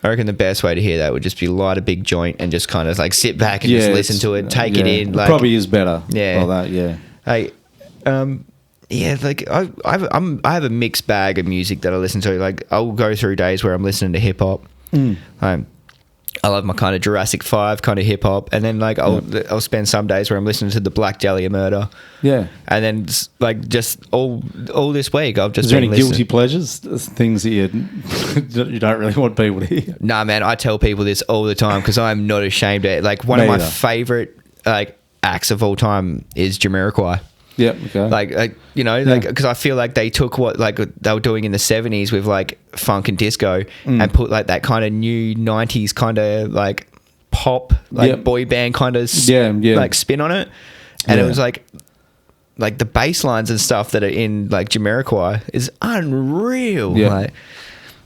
I reckon the best way to hear that would just be light a big joint and just kind of like sit back and just listen to it, take it in. Like, it probably is better. Yeah, like that. Yeah. Like, like I have a mixed bag of music that I listen to. Like I'll go through days where I'm listening to hip hop. I love my kind of Jurassic 5 kind of hip hop, and then like I'll spend some days where I'm listening to the Black Dahlia Murder. Yeah, and then like just all this week I've just. Is there any guilty pleasures, things that you don't really want people to hear? Nah, man, I tell people this all the time because I'm not ashamed of it. Like one of my favorite like acts of all time is Jamiroquai. Yeah, okay. Like you know, like because I feel like they took what like they were doing in the 70s with like funk and disco and put like that kind of new 90s kind of like pop like boy band kind of like spin on it, and it was like the bass lines and stuff that are in like Jamiroquai is unreal. Yeah, like,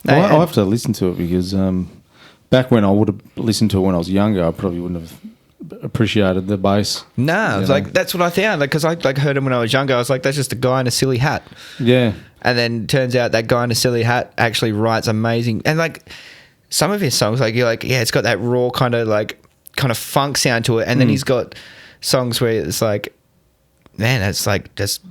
I'll have to listen to it because back when I would have listened to it when I was younger, I probably wouldn't have appreciated the bass. No, it's like that's what I found. Like, because I like heard him when I was younger. I was like, that's just a guy in a silly hat. Yeah. And then turns out that guy in a silly hat actually writes amazing. And like some of his songs, like you're like, yeah, it's got that raw kind of funk sound to it. And then he's got songs where it's like, man, that's like just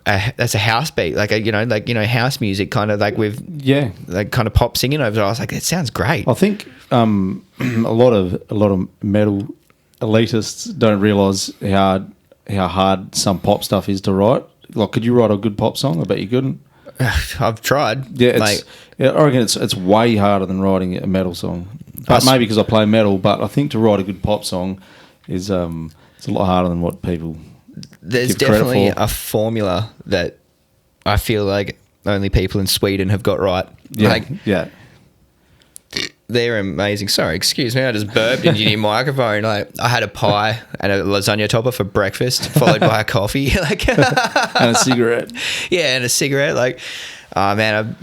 that's a house beat, like a house music kind of like with like kind of pop singing over it. I was like, it sounds great. I think a lot of metal elitists don't realise how hard some pop stuff is to write. Like, could you write a good pop song? I bet you couldn't. I've tried. Yeah, I reckon it's way harder than writing a metal song. But maybe because I play metal, but I think to write a good pop song is it's a lot harder than what people. There's definitely a formula that I feel like only people in Sweden have got right. Yeah, they're amazing. Sorry, excuse me. I just burped into your microphone. Like I had a pie and a lasagna topper for breakfast, followed by a coffee, like and a cigarette. Yeah, and a cigarette. Like, oh man,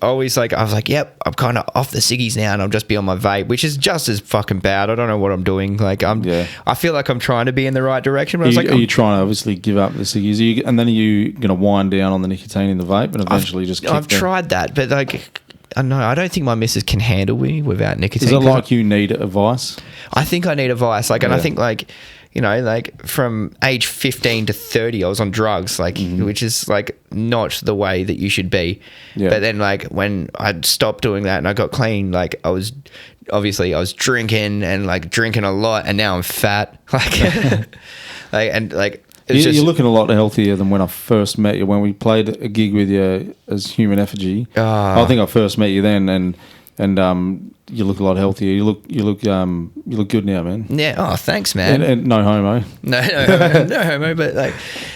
I was like, yep, I'm kind of off the ciggies now, and I'll just be on my vape, which is just as fucking bad. I don't know what I'm doing. Like I feel like I'm trying to be in the right direction. But are you trying to obviously give up the ciggies? And then are you going to wind down on the nicotine in the vape and eventually I've tried that, but like. I don't think my missus can handle me without nicotine. Is it like you need a vice? I think I need a vice. Like, and I think like, you know, like from age 15 to 30, I was on drugs, like, which is like not the way that you should be. Yeah. But then like when I stopped doing that and I got clean, like I was drinking and like drinking a lot, and now I'm fat. Like, you're looking a lot healthier than when I first met you. When we played a gig with you as Human Effigy, I think I first met you then, and you look a lot healthier. You look good now, man. Yeah. Oh, thanks, man. And no homo. No homo. But like,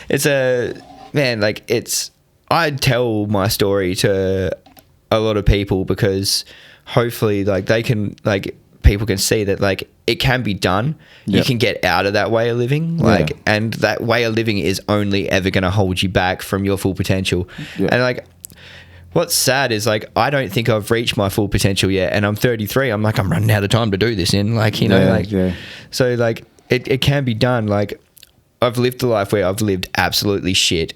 it's I'd tell my story to a lot of people, because hopefully like they can, like people can see that like it can be done. You Yep. can get out of that way of living, like, and that way of living is only ever going to hold you back from your full potential. Yeah. And like, what's sad is like I don't think I've reached my full potential yet, and I'm 33. I'm like, I'm running out of time to do this in, like, you know, like, so like it can be done. Like, I've lived a life where I've lived absolutely shit,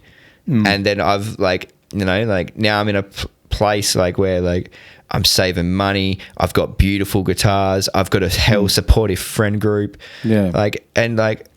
and then I've like, you know, like now I'm in a place like where like I'm saving money. I've got beautiful guitars. I've got a hell supportive friend group. Yeah. Like, and like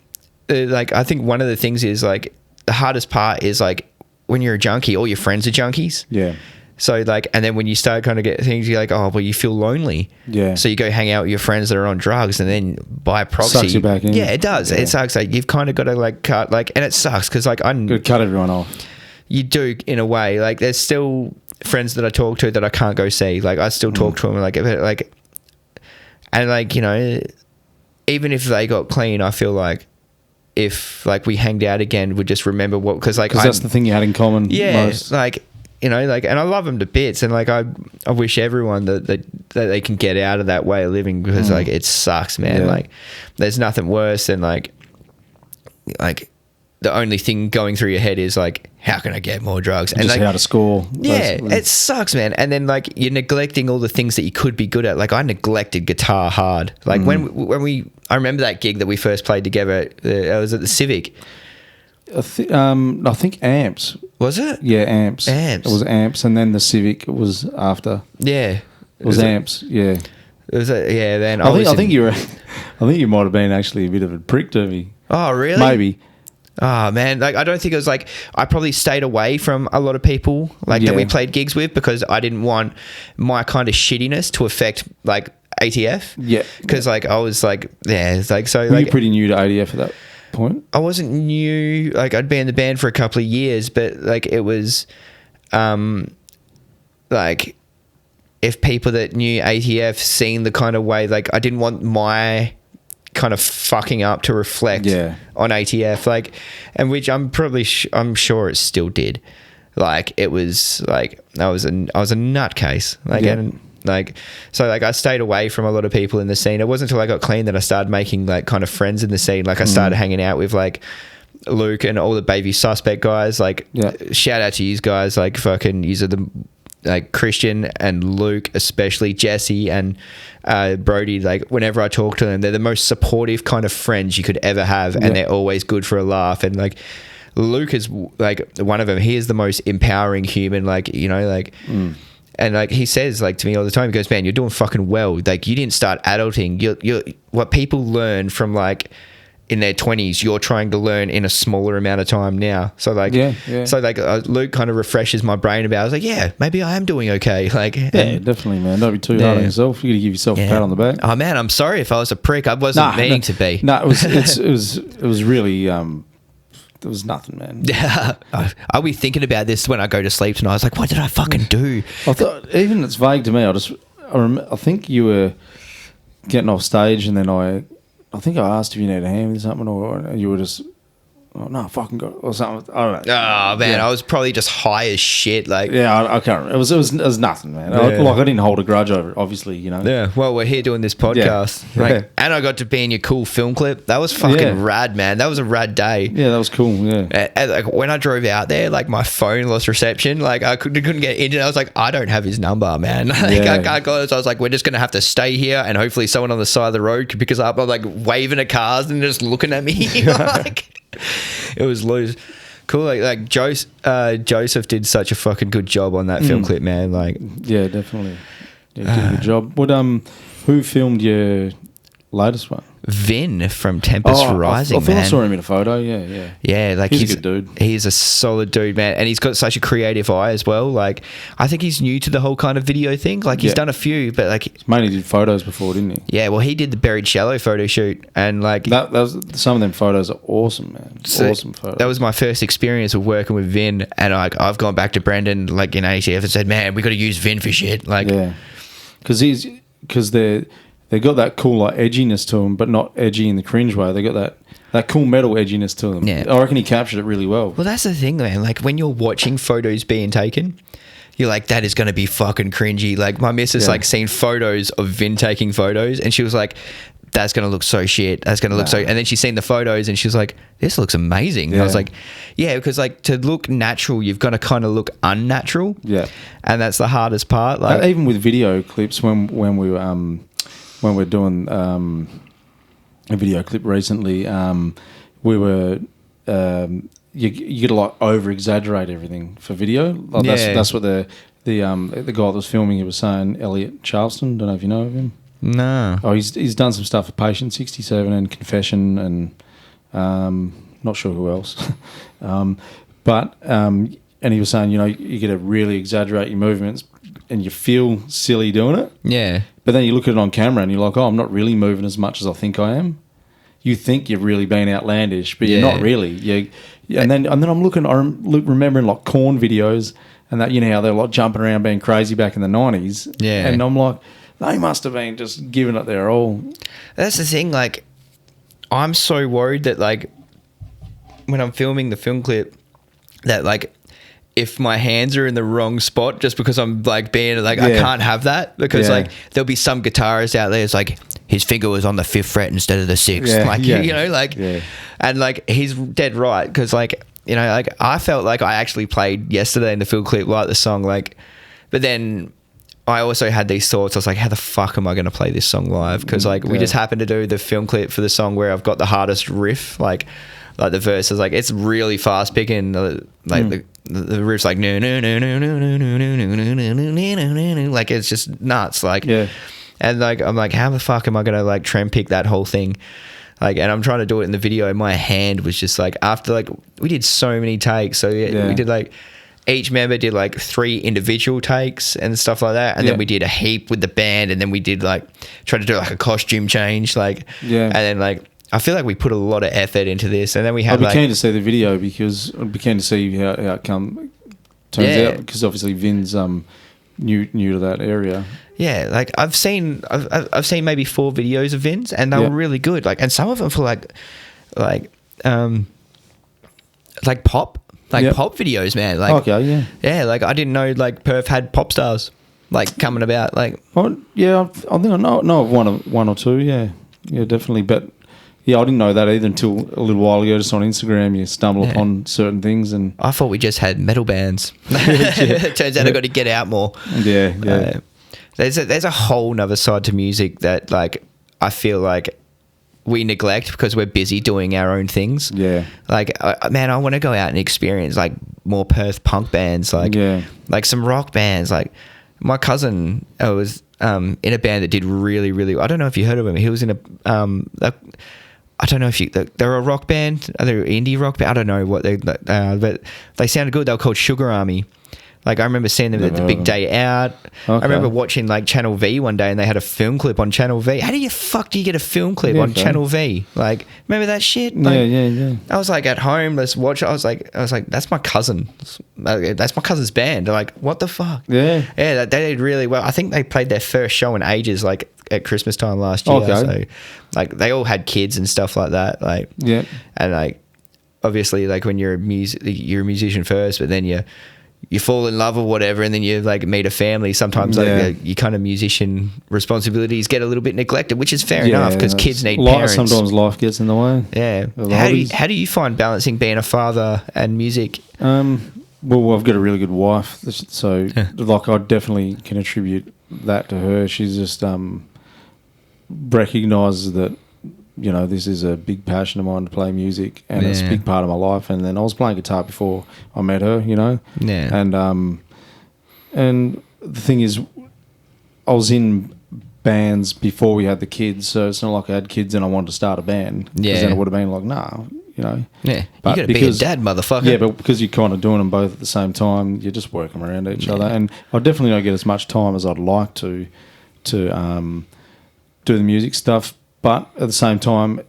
I think one of the things is like the hardest part is like when you're a junkie, all your friends are junkies. Yeah. So like, and then when you start kind of get things, you're like, oh, well, you feel lonely. Yeah. So you go hang out with your friends that are on drugs, and then by proxy, sucks you back in. Yeah, it does. Yeah. It sucks. Like you've kind of got to like cut, like, and it sucks because like I got to cut everyone off. You do in a way. Like there's still friends that I talk to that I can't go see. Like I still talk to them. Like, and like, you know, even if they got clean, I feel like if like we hanged out again, we'd just remember what, because like that's the thing you had in common. Yeah, most. like, you know, like, and I love them to bits, and like I wish everyone that they can get out of that way of living, because like it sucks, man. Yeah. Like there's nothing worse than like the only thing going through your head is like, how can I get more drugs? And just like, how to score. Yeah, basically. it sucks, man. And then like you're neglecting all the things that you could be good at. Like I neglected guitar hard. Like I remember that gig that we first played together. I was at the Civic. I think Amps. Was it? Yeah, Amps. Amps. It was Amps, and then the Civic was after. Yeah. It was Amps. Yeah. It was then I think you might have been actually a bit of a prick to me. Oh, really? Maybe. Oh man, like I don't think it was like, I probably stayed away from a lot of people like that we played gigs with, because I didn't want my kind of shittiness to affect like ATF. Yeah. Because like I was like, yeah, it's like, so were like, you pretty new to ATF at that point? I wasn't new. Like I'd been in the band for a couple of years, but like it was, like if people that knew ATF seen the kind of way, like I didn't want my kind of fucking up to reflect on ATF, like, and which I'm sure it still did. Like it was like I was a nutcase, like, and like, so like I stayed away from a lot of people in the scene. It wasn't until I got clean that I started making like kind of friends in the scene. Like I started hanging out with like Luke and all the Baby Suspect guys. Like shout out to you guys, like fucking yous are the, like Christian and Luke, especially Jesse and Brody. Like whenever I talk to them, they're the most supportive kind of friends you could ever have, and they're always good for a laugh. And like Luke is like one of them. He is the most empowering human, like, you know, like and like he says like to me all the time, he goes, man, you're doing fucking well. Like you didn't start adulting. You're what people learn from like in their 20s, you're trying to learn in a smaller amount of time now. So like, so like Luke kind of refreshes my brain about it. I was like, yeah, maybe I am doing okay. Like, definitely, man. Don't be too hard on yourself. You got to give yourself a pat on the back. Oh man, I'm sorry if I was a prick. I wasn't meaning to be. No, it was really, there was nothing, man. Yeah. I'll be thinking about this when I go to sleep tonight. I was like, what did I fucking do? I thought, even it's vague to me. I think you were getting off stage, and then I think I asked if you needed a hand with something, or you were just, oh, no, fucking got it, or something. I don't know. Oh, man, I was probably just high as shit. Like, yeah, I can't remember. It was nothing, man. I didn't hold a grudge over it, obviously, you know. Yeah, well, we're here doing this podcast. And I got to be in your cool film clip. That was fucking rad, man. That was a rad day. Yeah, that was cool, yeah. And like, when I drove out there, like, my phone lost reception. Like, I couldn't get in. I was like, I don't have his number, man. Like, I can't go. So I was like, we're just going to have to stay here, and hopefully someone on the side of the road could pick us up. I'm like waving at cars and just looking at me. Like, it was loose. Cool. Like Joseph did such a fucking good job on that film clip, man. Like, yeah, definitely. Yeah, did a good job. What who filmed your latest one? Vin from Tempest Rising. I thought I saw him in a photo. Yeah. Like he's a good dude. He's a solid dude, man, and he's got such a creative eye as well. Like, I think he's new to the whole kind of video thing. Like, he's done a few, but like, he mainly did photos before, didn't he? Yeah, well, he did the Buried Shallow photo shoot, and like that was some of them photos are awesome, man. Awesome photos. That was my first experience of working with Vin, and like I've gone back to Brendan like in ATF and said, man, we got to use Vin for shit. Like, yeah, because they got that cool like edginess to them, but not edgy in the cringe way. They got that cool metal edginess to them. Yeah. I reckon he captured it really well. Well, that's the thing, man. Like when you're watching photos being taken, you're like, that is going to be fucking cringy. Like my missus like seen photos of Vin taking photos, and she was like, that's going to look so shit. That's going to look so... And then she's seen the photos and she's like, this looks amazing. I was like, yeah, because like to look natural, you've got to kind of look unnatural. Yeah. And that's the hardest part. Like even with video clips, when we're doing a video clip recently, we were... you get to like over exaggerate everything for video. Like that's what the guy that was filming it was saying. Elliot Charleston, don't know if you know of him. No. Oh, he's done some stuff for Patient 67 and Confession and not sure who else. But and he was saying, you know, you get to really exaggerate your movements and you feel silly doing it. Yeah. But then you look at it on camera and you're like, oh, I'm not really moving as much as I think I am. You think you've really been outlandish, but you're not really. And then I'm remembering like Korn videos and that, you know, how they're like jumping around being crazy back in the 90s. Yeah. And I'm like, they must have been just giving it their all. That's the thing. Like, I'm so worried that, like, when I'm filming the film clip, that, like, if my hands are in the wrong spot just because I'm, like, being, like, I can't have that. Because, like, there'll be some guitarist out there, it's like, his finger was on the 5th fret instead of the 6th. You know, like, and, like, he's dead right. Because, like, you know, like, I felt like I actually played yesterday in the film clip, like the song, like, but then... I also had these thoughts. I was like, how the fuck am I going to play this song live? Because like we just happened to do the film clip for the song where I've got the hardest riff, like the verse is like, it's really fast picking, like the riff's like no no no no no no no no no no no, like it's just nuts, like and like I'm like, how the fuck am I going to like trend pick that whole thing? Like, and I'm trying to do it in the video. My hand was just like, after like we did so many takes, so we did like. Each member did like 3 individual takes and stuff like that, and then we did a heap with the band, and then we did like tried to do like a costume change, like and then like I feel like we put a lot of effort into this, and then we had. I'd be keen to see the video because I'd be keen to see how it turns out, because obviously Vin's new to that area. Yeah, like I've seen maybe 4 videos of Vin's, and they were really good. Like, and some of them for like pop. Like pop videos, man. Like, like I didn't know like Perth had pop stars like coming about. Like, I think I know of one or two. Yeah, definitely. But I didn't know that either until a little while ago. Just on Instagram, you stumble upon certain things, and I thought we just had metal bands. It turns out I got to get out more. Yeah. There's a whole nother side to music that like I feel like we neglect because we're busy doing our own things. Yeah. Like, man, I want to go out and experience like more Perth punk bands, like some rock bands. Like my cousin was in a band that did really, really. I don't know if you heard of him. He was in a I don't know if they're a rock band. They're an indie rock band. I don't know what but they sounded good. They were called Sugar Army. Like, I remember seeing them at the Big Day Out. Okay. I remember watching, like, Channel V one day, and they had a film clip on Channel V. How do you get a film clip on Channel V? Like, remember that shit? Like, yeah. I was, like, at home, let's watch it. I was like, that's my cousin. That's my cousin's band. They're like, what the fuck? Yeah. Yeah, they did really well. I think they played their first show in ages, like, at Christmas time last year. Okay. So, like, they all had kids and stuff like that. Like, yeah. And, like, obviously, like, when you're a musician first, but then you fall in love or whatever, and then you like meet a family. Sometimes like your kind of musician responsibilities get a little bit neglected, which is fair enough because kids need parents. Sometimes life gets in the way. Yeah. How do you find balancing being a father and music? Well, I've got a really good wife, so like I definitely can attribute that to her. She's just recognises that, you know, this is a big passion of mine to play music, and it's a big part of my life. And then I was playing guitar before I met her, you know. Yeah. And the thing is, I was in bands before we had the kids, so it's not like I had kids and I wanted to start a band. Yeah. Because then it would have been like, nah, you know. Yeah. But you got to be a dad, motherfucker. Yeah, but because you're kind of doing them both at the same time, you're just working around each other. And I definitely don't get as much time as I'd like to do the music stuff. But at the same time,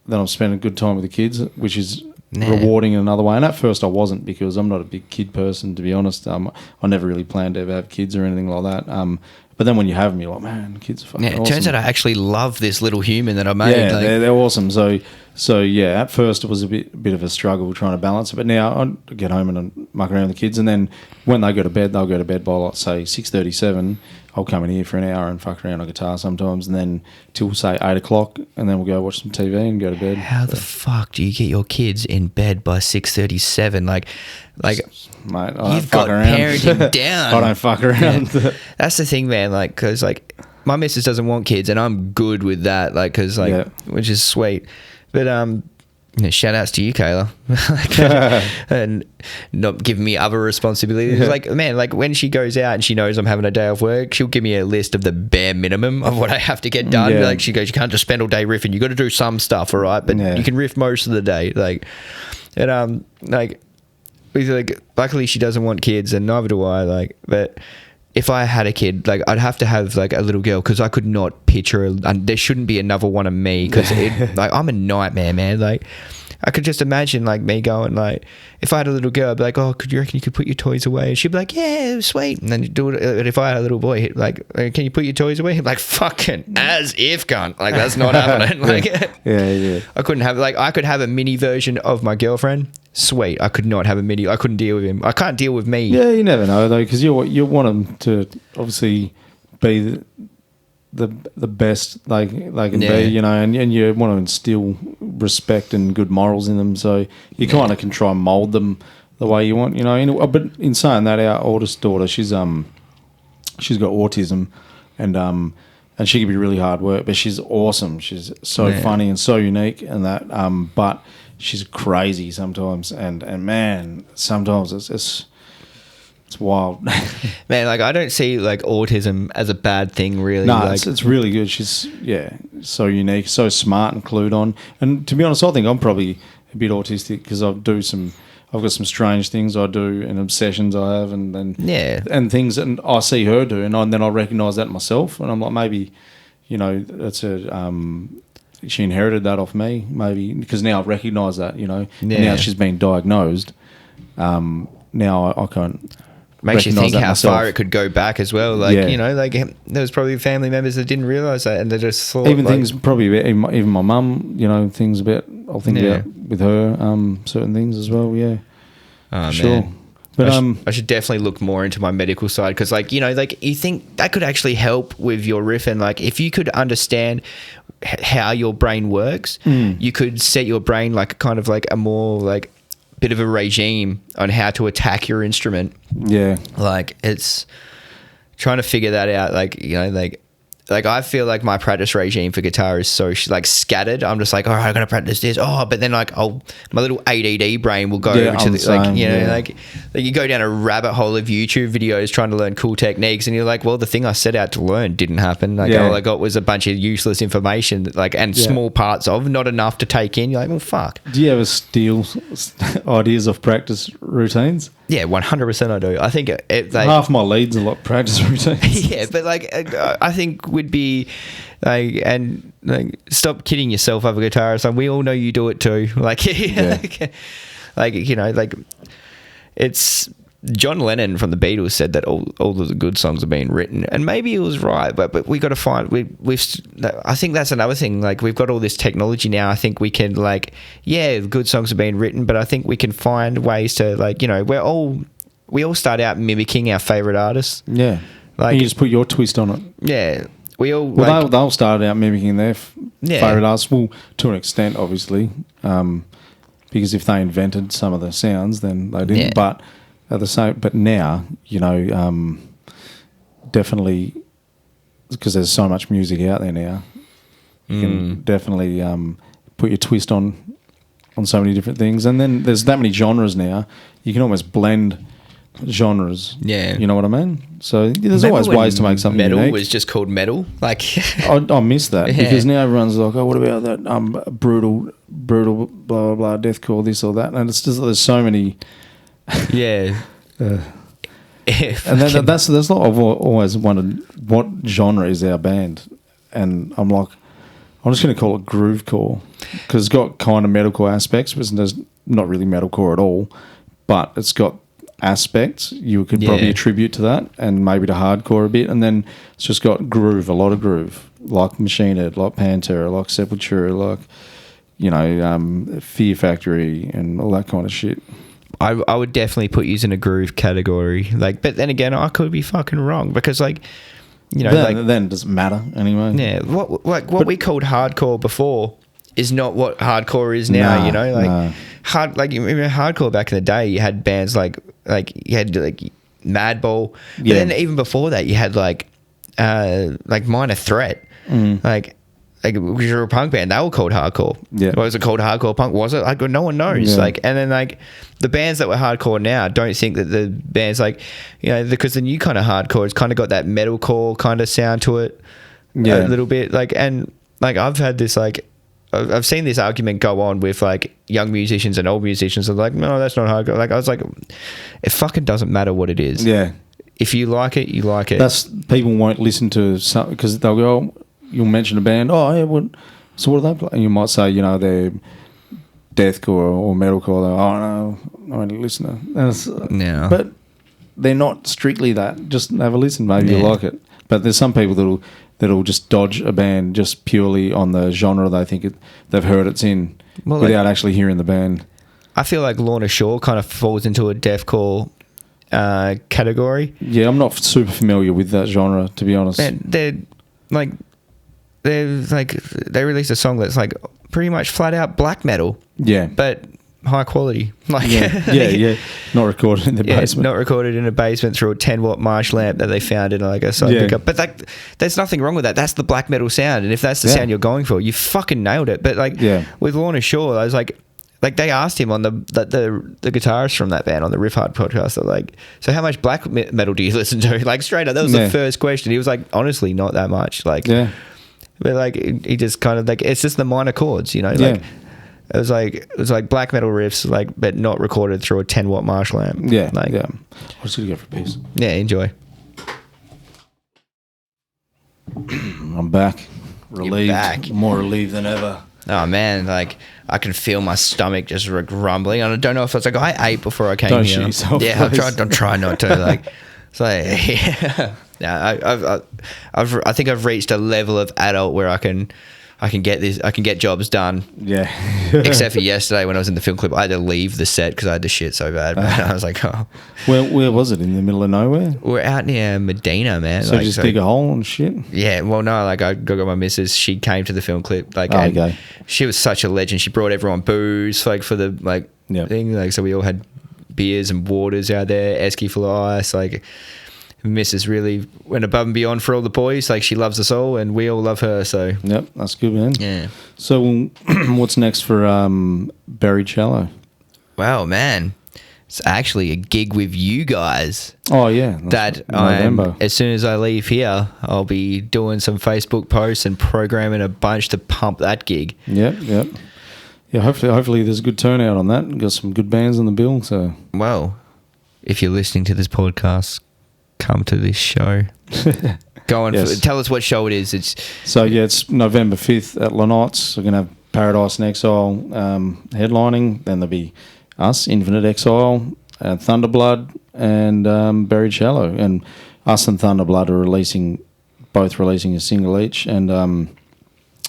then I'm spending good time with the kids, which is rewarding in another way. And at first I wasn't, because I'm not a big kid person, to be honest. I never really planned to ever have kids or anything like that. But then when you have them, you're like, man, kids are fucking awesome. It turns out I actually love this little human that I made. Yeah, they're awesome. So So yeah, at first it was a bit of a struggle trying to balance it, but now I get home and I muck around with the kids, and then when they go to bed, they'll go to bed by like say 6:37. I'll come in here for an hour and fuck around on guitar sometimes, and then till say 8:00, and then we'll go watch some TV and go to bed. How the fuck do you get your kids in bed by 6:37? Like, Mate, you've got parenting down. I don't fuck around. Yeah. That's the thing, man. Like, because like my missus doesn't want kids, and I'm good with that. Like, because like, which is sweet. But shout outs to you, Kayla, and not giving me other responsibilities. Yeah. Like, man, like when she goes out and she knows I'm having a day off work, she'll give me a list of the bare minimum of what I have to get done. Yeah. Like, she goes, you can't just spend all day riffing. You got to do some stuff, all right? But you can riff most of the day. Like, and like, luckily she doesn't want kids, and neither do I. Like, but if I had a kid, like I'd have to have like a little girl, because I could not picture, and there shouldn't be another one of me, because like I'm a nightmare, man. Like I could just imagine like me going like, if I had a little girl, I'd be like, oh, could you reckon you could put your toys away? And she'd be like, yeah, sweet. And then you do it. And if I had a little boy, like, can you put your toys away? He'd be like, fucking as if, cunt. Like that's not happening. Like, yeah. I couldn't have like I could have a mini version of my girlfriend. Sweet. I could not have a mini. I couldn't deal with him. I can't deal with me. Yeah, you never know though, because you want them to obviously be the best they can be, you know, and you want to instill respect and good morals in them. So you kind of can try and mould them the way you want, you know. But in saying that, our oldest daughter, she's got autism, and she can be really hard work, but she's awesome. She's so funny and so unique, and that. But she's crazy sometimes, and man, sometimes it's wild. Man, like I don't see like autism as a bad thing, really. No, like, it's really good. She's so unique, so smart and clued on. And to be honest, I think I'm probably a bit autistic, because I've got some strange things I do and obsessions I have, and and things that I see her do, and then I recognise that myself, and I'm like, maybe, you know, that's she inherited that off me, maybe, because now I've recognised that, you know. Now she's been diagnosed. Now I can't. Makes you think how myself. far it could go back as well. Like, you know, like there was probably family members that didn't realise that, and they just thought... Even things probably about, even my mum, you know, things about, I'll think about with her, certain things as well, Oh, sure. Man. But I should definitely look more into my medical side, because, like, you know, like you think that could actually help with your riff, and like if you could understand how your brain works, you could set your brain like kind of like a more like bit of a regime on how to attack your instrument. Yeah, like it's trying to figure that out. Like, you know, like I feel like my practice regime for guitar is so like scattered. I'm just like, all right, I'm gonna practice this. Oh, but then like my little ADD brain will go over to the, like, you know, like you go down a rabbit hole of YouTube videos trying to learn cool techniques, and you're like, well, the thing I set out to learn didn't happen. Like all I got was a bunch of useless information, like, and small parts of, not enough to take in. You're like, well, fuck. Do you ever steal ideas of practice routines? Yeah, 100% I do. I think it like, half my leads are like practice routines. Yeah, but like I think would be like, and like, stop kidding yourself over guitar. So we all know you do it too. Like, like, you know, like it's John Lennon from the Beatles said that all of the good songs are being written, and maybe he was right, but we got to find I think that's another thing. Like, we've got all this technology now. I think we can, like, good songs are being written, but I think we can find ways to, like, you know, we all start out mimicking our favorite artists. Yeah, like, and you just put your twist on it. Yeah, we all. Well, like, they'll start out mimicking their favorite artists. Well, to an extent, obviously, because if they invented some of the sounds, then they didn't. But at the same, but now, you know, definitely, because there's so much music out there now, you can definitely put your twist on so many different things, and then there's that many genres now. You can almost blend genres. Yeah, you know what I mean. So there's always ways to make something metal unique. Was just called metal. Like I miss that because now everyone's like, oh, what about that brutal blah blah blah deathcore, this or that, and it's just there's so many. Yeah. And that's not. I've always wondered what genre is our band, and I'm like, I'm just going to call it groovecore because it's got kind of metalcore aspects, but it's not really metalcore at all. But it's got aspects you could probably attribute to that, and maybe to hardcore a bit, and then it's just got groove, a lot of groove, like Machine Head, like Pantera, like Sepultura, like Fear Factory and all that kind of shit. I would definitely put you in a groove category. Like, but then again, I could be fucking wrong because, like, then it doesn't matter anyway. Yeah, what we called hardcore before is not what hardcore is now. Hardcore back in the day, you had bands like you had like Madball, but then even before that, you had like Minor Threat, like because you're a punk band, they were called hardcore. Yeah, was it called hardcore punk? Was it? Like, no one knows. Yeah. Like, and then like the bands that were hardcore now don't think that the bands because the new kind of hardcore has kind of got that metalcore kind of sound to it, a little bit. Like, and like I've had this I've seen this argument go on with like young musicians and old musicians. Are like, no, that's not hardcore. Like, I was like, it fucking doesn't matter what it is. Yeah, if you like it, you like it. That's people won't listen to some because they'll go. You'll mention a band. Oh, yeah. So what do they play? And you might say, they're deathcore or metalcore. They're, oh no, I don't listen to. No, but they're not strictly that. Just have a listen. Maybe you like it. But there's some people that'll just dodge a band just purely on the genre they think they've heard it's in without actually hearing the band. I feel like Lorna Shore kind of falls into a deathcore category. Yeah, I'm not super familiar with that genre, to be honest. And they released a song that's like pretty much flat out black metal. Yeah, but high quality. Like not recorded in the basement. Not recorded in a basement through a 10-watt Marsh lamp that they found in like a side pickup. But there's nothing wrong with that. That's the black metal sound, and if that's the sound you're going for, you fucking nailed it. But with Lorna Shore, I was like they asked him on the guitarist from that band on the Riff Hard podcast. They're like, so how much black metal do you listen to? Like straight up, that was the first question. He was like, honestly, not that much. Like, but like he just kind of like it's just the minor chords, Like it was like black metal riffs, like but not recorded through a 10-watt Marsh lamp. Yeah, I'm just gonna go for a piece. Yeah, enjoy. I'm back, relieved. You're back. More relieved than ever. Oh man, like I can feel my stomach just rumbling, and I don't know if it's like I ate before I came here. Don't shit yourself. Yeah, I'm trying not to. Like, it's like I think I've reached a level of adult where I can get jobs done. Yeah. Except for yesterday when I was in the film clip, I had to leave the set because I had to shit so bad. Man. I was like, oh. Where was it? In the middle of nowhere? We're out near Medina, man. So just dig a hole and shit? Yeah. Well, no, like I got my missus. She came to the film clip. Like, she was such a legend. She brought everyone booze, like for the thing. Like, so we all had beers and waters out there. Esky full of ice. Like, Mrs. really went above and beyond for all the boys. Like, she loves us all, and we all love her. So yep, that's good, man. Yeah. So what's next for Buried Shallow? Wow, man, it's actually a gig with you guys. Oh yeah, that November. As soon as I leave here, I'll be doing some Facebook posts and programming a bunch to pump that gig. Yep. Yeah, hopefully there's a good turnout on that. Got some good bands on the bill. So well, if you're listening to this podcast, come to this show. Go on. Yes. Tell us what show it is. It's November 5th at Lenox. We're going to have Paradise and Exile headlining. Then there'll be us, Infinite Exile, Thunderblood, and Buried Shallow. And us and Thunderblood are both releasing a single each. And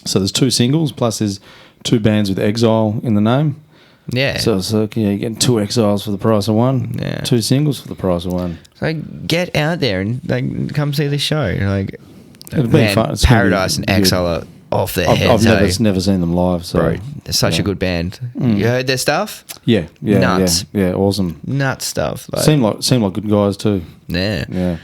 so there's 2 singles, plus there's 2 bands with Exile in the name. Yeah. So it's like, you're getting 2 Exiles for the price of 1. Yeah. 2 singles for the price of 1. So get out there and come see the show. Like, it'll be fun. It's Paradise and Exile are off their heads. I've never seen them live. So. Bro, they're such a good band. You heard their stuff? Yeah. Nuts. Yeah, awesome. Nuts stuff. Like, seem like good guys too. Yeah.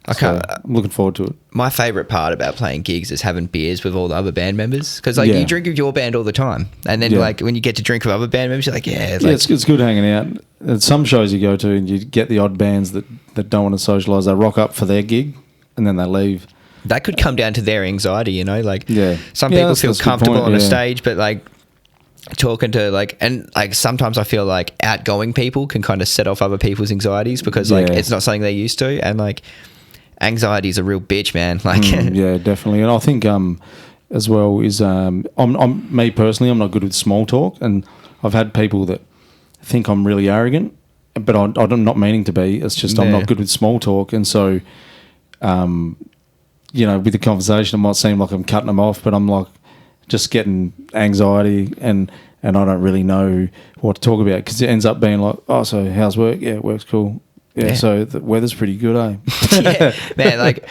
I'm looking forward to it. My favourite part about playing gigs is having beers with all the other band members, because you drink with your band all the time, and then like when you get to drink with other band members, you're like, it's good hanging out. At some shows you go to, and you get the odd bands that don't want to socialise. They rock up for their gig, and then they leave. That could come down to their anxiety, Like, some people feel comfortable on a stage, but like talking to sometimes I feel like outgoing people can kind of set off other people's anxieties because it's not something they're used to, and like. Anxiety is a real bitch, man. Like, yeah, definitely. And I think as well is I'm me personally, I'm not good with small talk, and I've had people that think I'm really arrogant, but I'm not meaning to be. It's just I'm not good with small talk, and so with the conversation, it might seem like I'm cutting them off, but I'm like, just getting anxiety and I don't really know what to talk about because it ends up being like, oh, so how's work? Yeah, work's cool. Yeah, so the weather's pretty good, eh? Yeah, man, like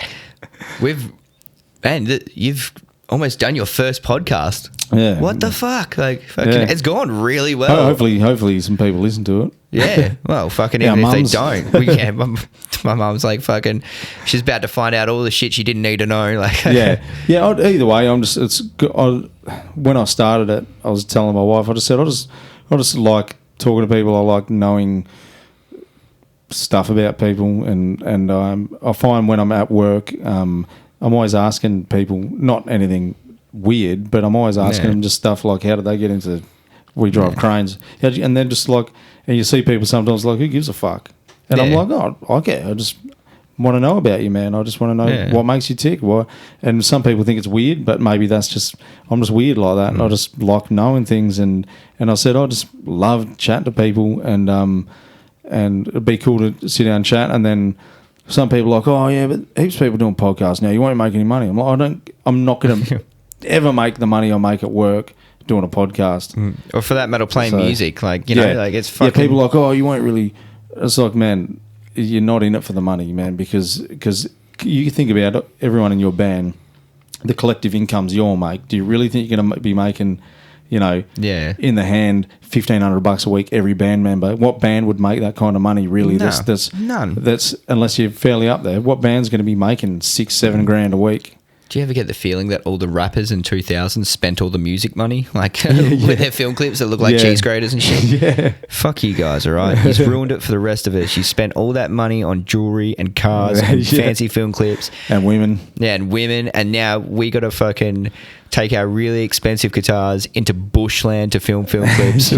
you've almost done your first podcast. Yeah. What the fuck? Like, fucking, it's gone really well. Hopefully some people listen to it. Yeah. Well, fucking even if they don't. My mum's like fucking, she's about to find out all the shit she didn't need to know. Like, yeah. Either way, when I started it, I was telling my wife, I just said, I just like talking to people. I like knowing stuff about people, and I find when I'm at work, I'm always asking people, not anything weird, but I'm always asking them just stuff like, how did they get into, we drive cranes, and then just like, and you see people sometimes like, who gives a fuck? And I'm like, oh, okay, I just want to know about you, man. I just want to know what makes you tick. Why? And some people think it's weird, but maybe that's just, I'm just weird like that. And I just like knowing things, and I said I just love chatting to people, and it'd be cool to sit down and chat. And then some people are like, oh yeah, but heaps of people doing podcasts now, you won't make any money. I'm like, I'm not going to ever make the money I make at work doing a podcast. Or for that matter, playing music, like, you know, like it's fucking... Yeah, people are like, oh, you won't really... It's like, man, you're not in it for the money, man, because you think about everyone in your band, the collective incomes you all make. Do you really think you're going to be making, you know, in the hand $1,500 a week every band member? What band would make that kind of money, really? No, that's none. That's, unless you're fairly up there. What band's going to be making $6-7 grand a week? Do you ever get the feeling that all the rappers in 2000 spent all the music money, like with their film clips that look like cheese graters and shit? Yeah. Fuck you guys, all right? He's ruined it for the rest of us. You spent all that money on jewelry and cars and fancy film clips. And women. Yeah, and women. And now we got to fucking take our really expensive guitars into bushland to film clips.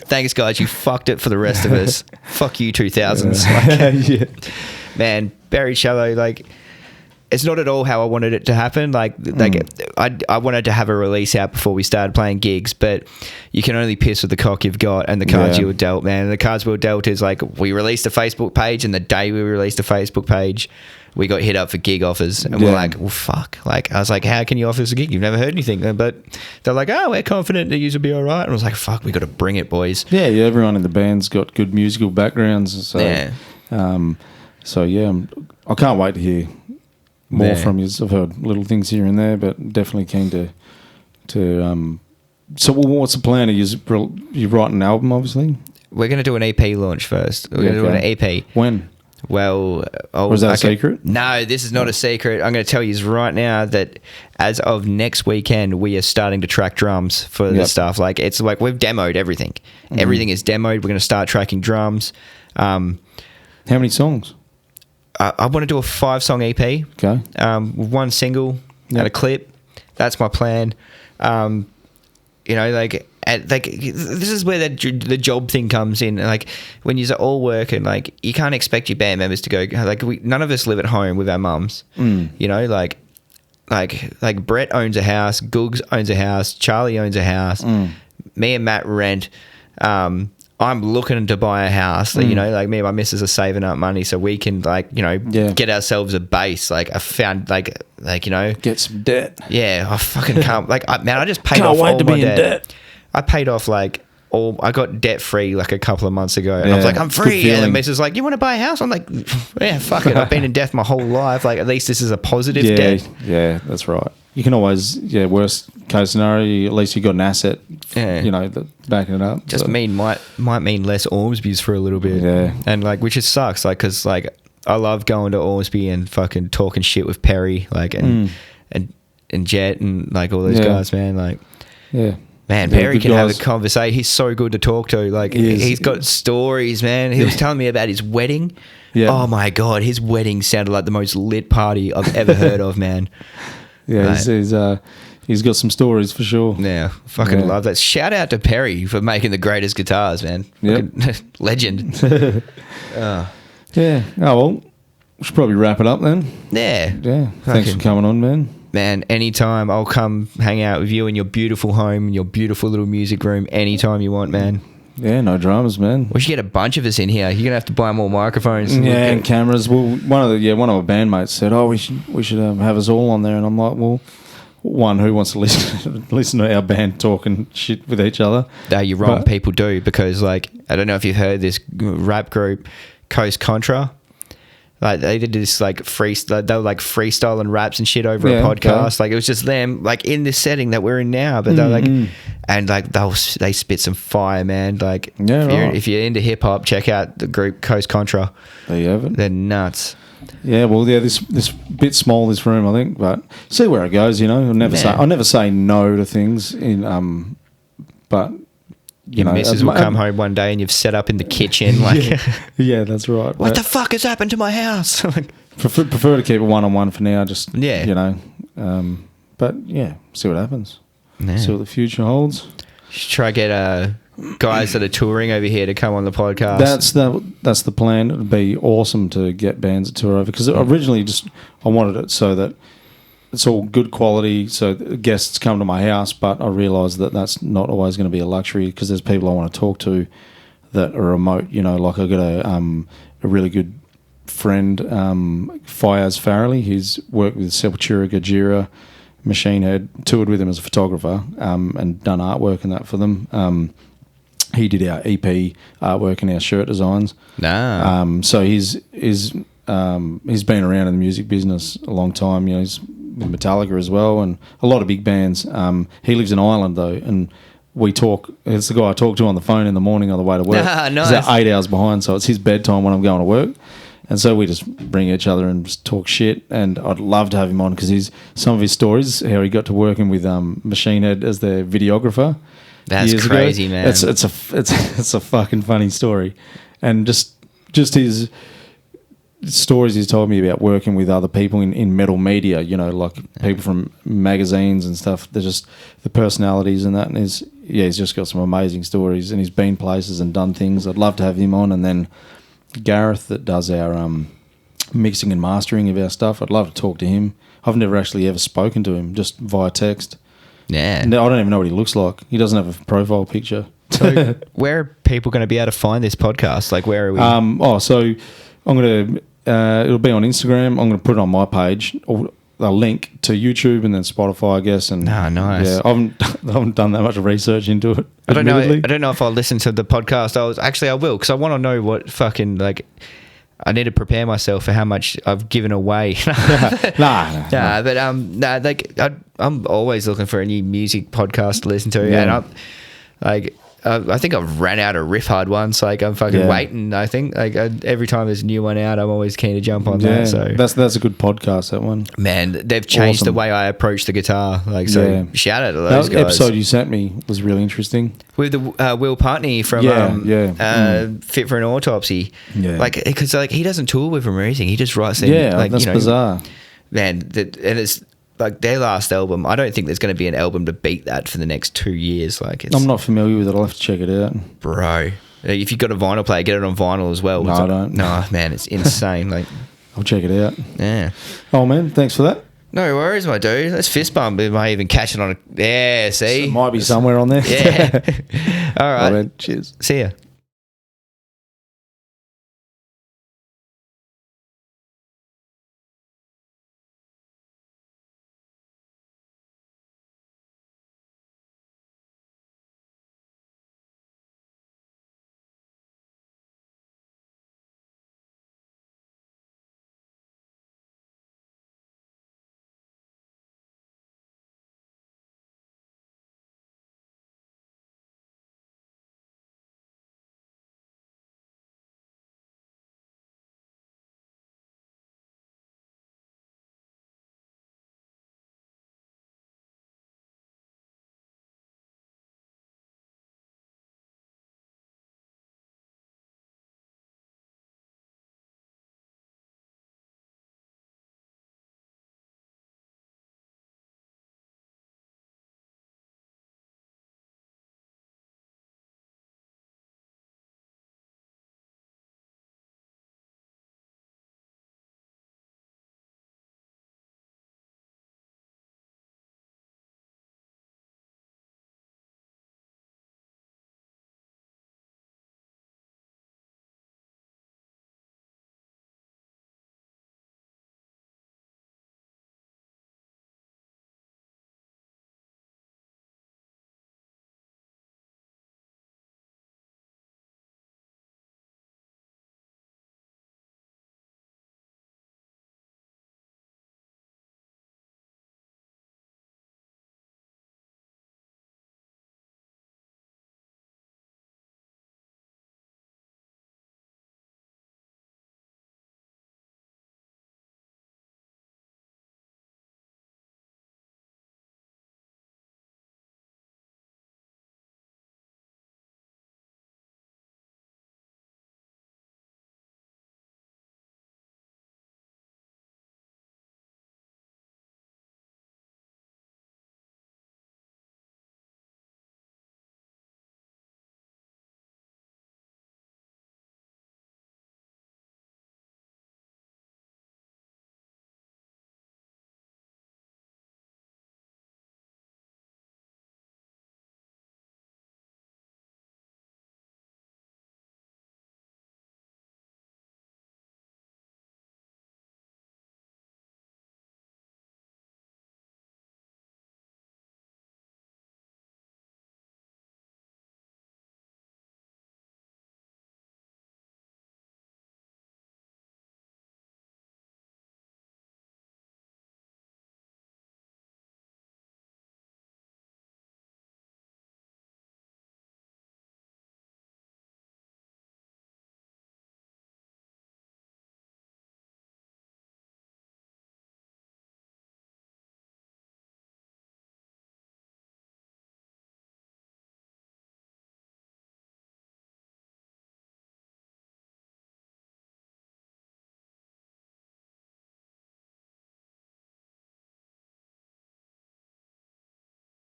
Thanks, guys. You fucked it for the rest of us. Fuck you, 2000s. Man, Buried Shallow, like... It's not at all how I wanted it to happen. Like I wanted to have a release out before we started playing gigs, but you can only piss with the cock you've got and the cards you were dealt, man. And the cards we were dealt is like, we released a Facebook page, and the day we released a Facebook page, we got hit up for gig offers, and we're like, well, fuck. Like, I was like, how can you offer us a gig? You've never heard anything. But they're like, oh, we're confident that you will be all right. And I was like, fuck, we got to bring it, boys. Yeah, everyone in the band's got good musical backgrounds. So, I can't wait to hear more from you. I've heard little things here and there, but definitely keen to so what's the plan? You write an album, obviously? We're going to do an EP launch first. We're going to do an EP. When? Well... or is that a secret? No, this is not a secret. I'm going to tell you right now that as of next weekend, we are starting to track drums for the stuff. Like, it's like we've demoed everything. Everything is demoed. We're going to start tracking drums. How many songs? I want to do a 5-song EP. Okay. With one single and a clip. That's my plan. You know, like this is where the job thing comes in. Like, when you're all working, like, you can't expect your band members to go. Like, none of us live at home with our mums. You know, like Brett owns a house, Googs owns a house, Charlie owns a house. Me and Matt rent. I'm looking to buy a house. You know, like, me and my missus are saving up money so we can, like, you know, get ourselves a base. Like, I found, like you know, get some debt. Yeah, I fucking can't. Like, I just paid off all my debt. I paid off like all. I got debt free like a couple of months ago, and I was like, I'm free. And the missus like, you want to buy a house? I'm like, yeah, fuck it. I've been in debt my whole life. Like, at least this is a positive debt. Yeah, that's right. You can always, worst case scenario, at least you got an asset, you know, backing it up. Just might mean less Ormsby's for a little bit. Yeah. And, like, which just sucks, like, because, like, I love going to Ormsby and fucking talking shit with Perry, like, and Jet and, like, all those guys, man. Like, man, Perry can have a conversation. He's so good to talk to. Like, he's got stories, man. He was telling me about his wedding. Yeah. Oh, my God. His wedding sounded like the most lit party I've ever heard of, man. Yeah, he's got some stories for sure. Yeah, fucking love that. Shout out to Perry for making the greatest guitars, man. Legend. Yeah. Oh, well, we should probably wrap it up then. Yeah. Yeah. Thanks for coming on, man. Man, anytime. I'll come hang out with you in your beautiful home, in your beautiful little music room, anytime you want, man. Yeah, no dramas, man. We should get a bunch of us in here. You're gonna have to buy more microphones. And cameras. Well, one of my bandmates said, "Oh, we should have us all on there," and I'm like, "Well, one who wants to listen to our band talking shit with each other. No, you're wrong. People do, because like, I don't know if you've heard this rap group Coast Contra. Like they did this like they were like freestyling raps and shit over a podcast. Okay. Like it was just them like in this setting that we're in now. But they're like, and like they spit some fire, man. Like if you're into hip hop, check out the group Coast Contra. There you have it. They're nuts. Yeah, well, this bit small, this room, I think, but see where it goes. You know, I'll never say no to things. But your missus will come home one day and you've set up in the kitchen. Like, yeah, that's right. What the fuck has happened to my house? prefer to keep it one-on-one for now. Just you know, but yeah, see what happens. Yeah. See what the future holds. Should try get guys that are touring over here to come on the podcast. That's the plan. It'd be awesome to get bands to tour over, because originally I wanted it so that it's all good quality, so guests come to my house, but I realise that that's not always going to be a luxury, because there's people I want to talk to that are remote. You know, like I got a really good friend, Fayaz Farrelly. He's worked with Sepultura, Gojira, Machine Head, toured with him as a photographer, and done artwork and that for them. He did our EP artwork and our shirt designs. So he's been around in the music business a long time. You know, he's with Metallica as well, and a lot of big bands. He lives in Ireland though, and we talk. It's the guy I talk to on the phone in the morning on the way to work. Nice. He's 8 hours behind, so it's his bedtime when I'm going to work. And so we just bring each other and just talk shit. And I'd love to have him on, because some of his stories, how he got to working with Machine Head as their videographer. That's crazy, man. It's a fucking funny story, and just his stories he's told me about working with other people in metal media. You know, like people from magazines and stuff. They're just the personalities and that. And he's just got some amazing stories, and he's been places and done things. I'd love to have him on, and then Gareth that does our mixing and mastering of our stuff. I'd love to talk to him. I've never actually ever spoken to him, just via text. Yeah. No, I don't even know what he looks like. He doesn't have a profile picture. So where are people going to be able to find this podcast? Like, where are we? So I'm going to, it'll be on Instagram. I'm going to put it on my page, or a link to YouTube and then Spotify, I guess. And nice. Yeah, I haven't done that much research into it. I don't know if I'll listen to the podcast. I will, because I want to know what fucking, like, I need to prepare myself for how much I've given away. I'm always looking for a new music podcast to listen to, and I think I've ran out of Riff Hard once. Like, I'm fucking waiting. I think every time there's a new one out, I'm always keen to jump on that. So that's a good podcast, that one. Man, they've changed the way I approach the guitar. Like, so shout out to those guys. The episode you sent me was really interesting. With the Will Putney from Fit for an Autopsy. Yeah. Like, because he doesn't tour with them or anything. He just writes them. Yeah, that's bizarre. Man, and it's like their last album. I don't think there's going to be an album to beat that for the next 2 years. Like, I'm not familiar with it. I'll have to check it out, bro. If you've got a vinyl player, get it on vinyl as well. No, I don't. No, man, it's insane. Like, I'll check it out. Yeah. Oh man, thanks for that. No worries, my dude. Let's fist bump. We might even catch it on a. Yeah, see, it might be somewhere on there. Yeah. All right. Man, cheers. See ya.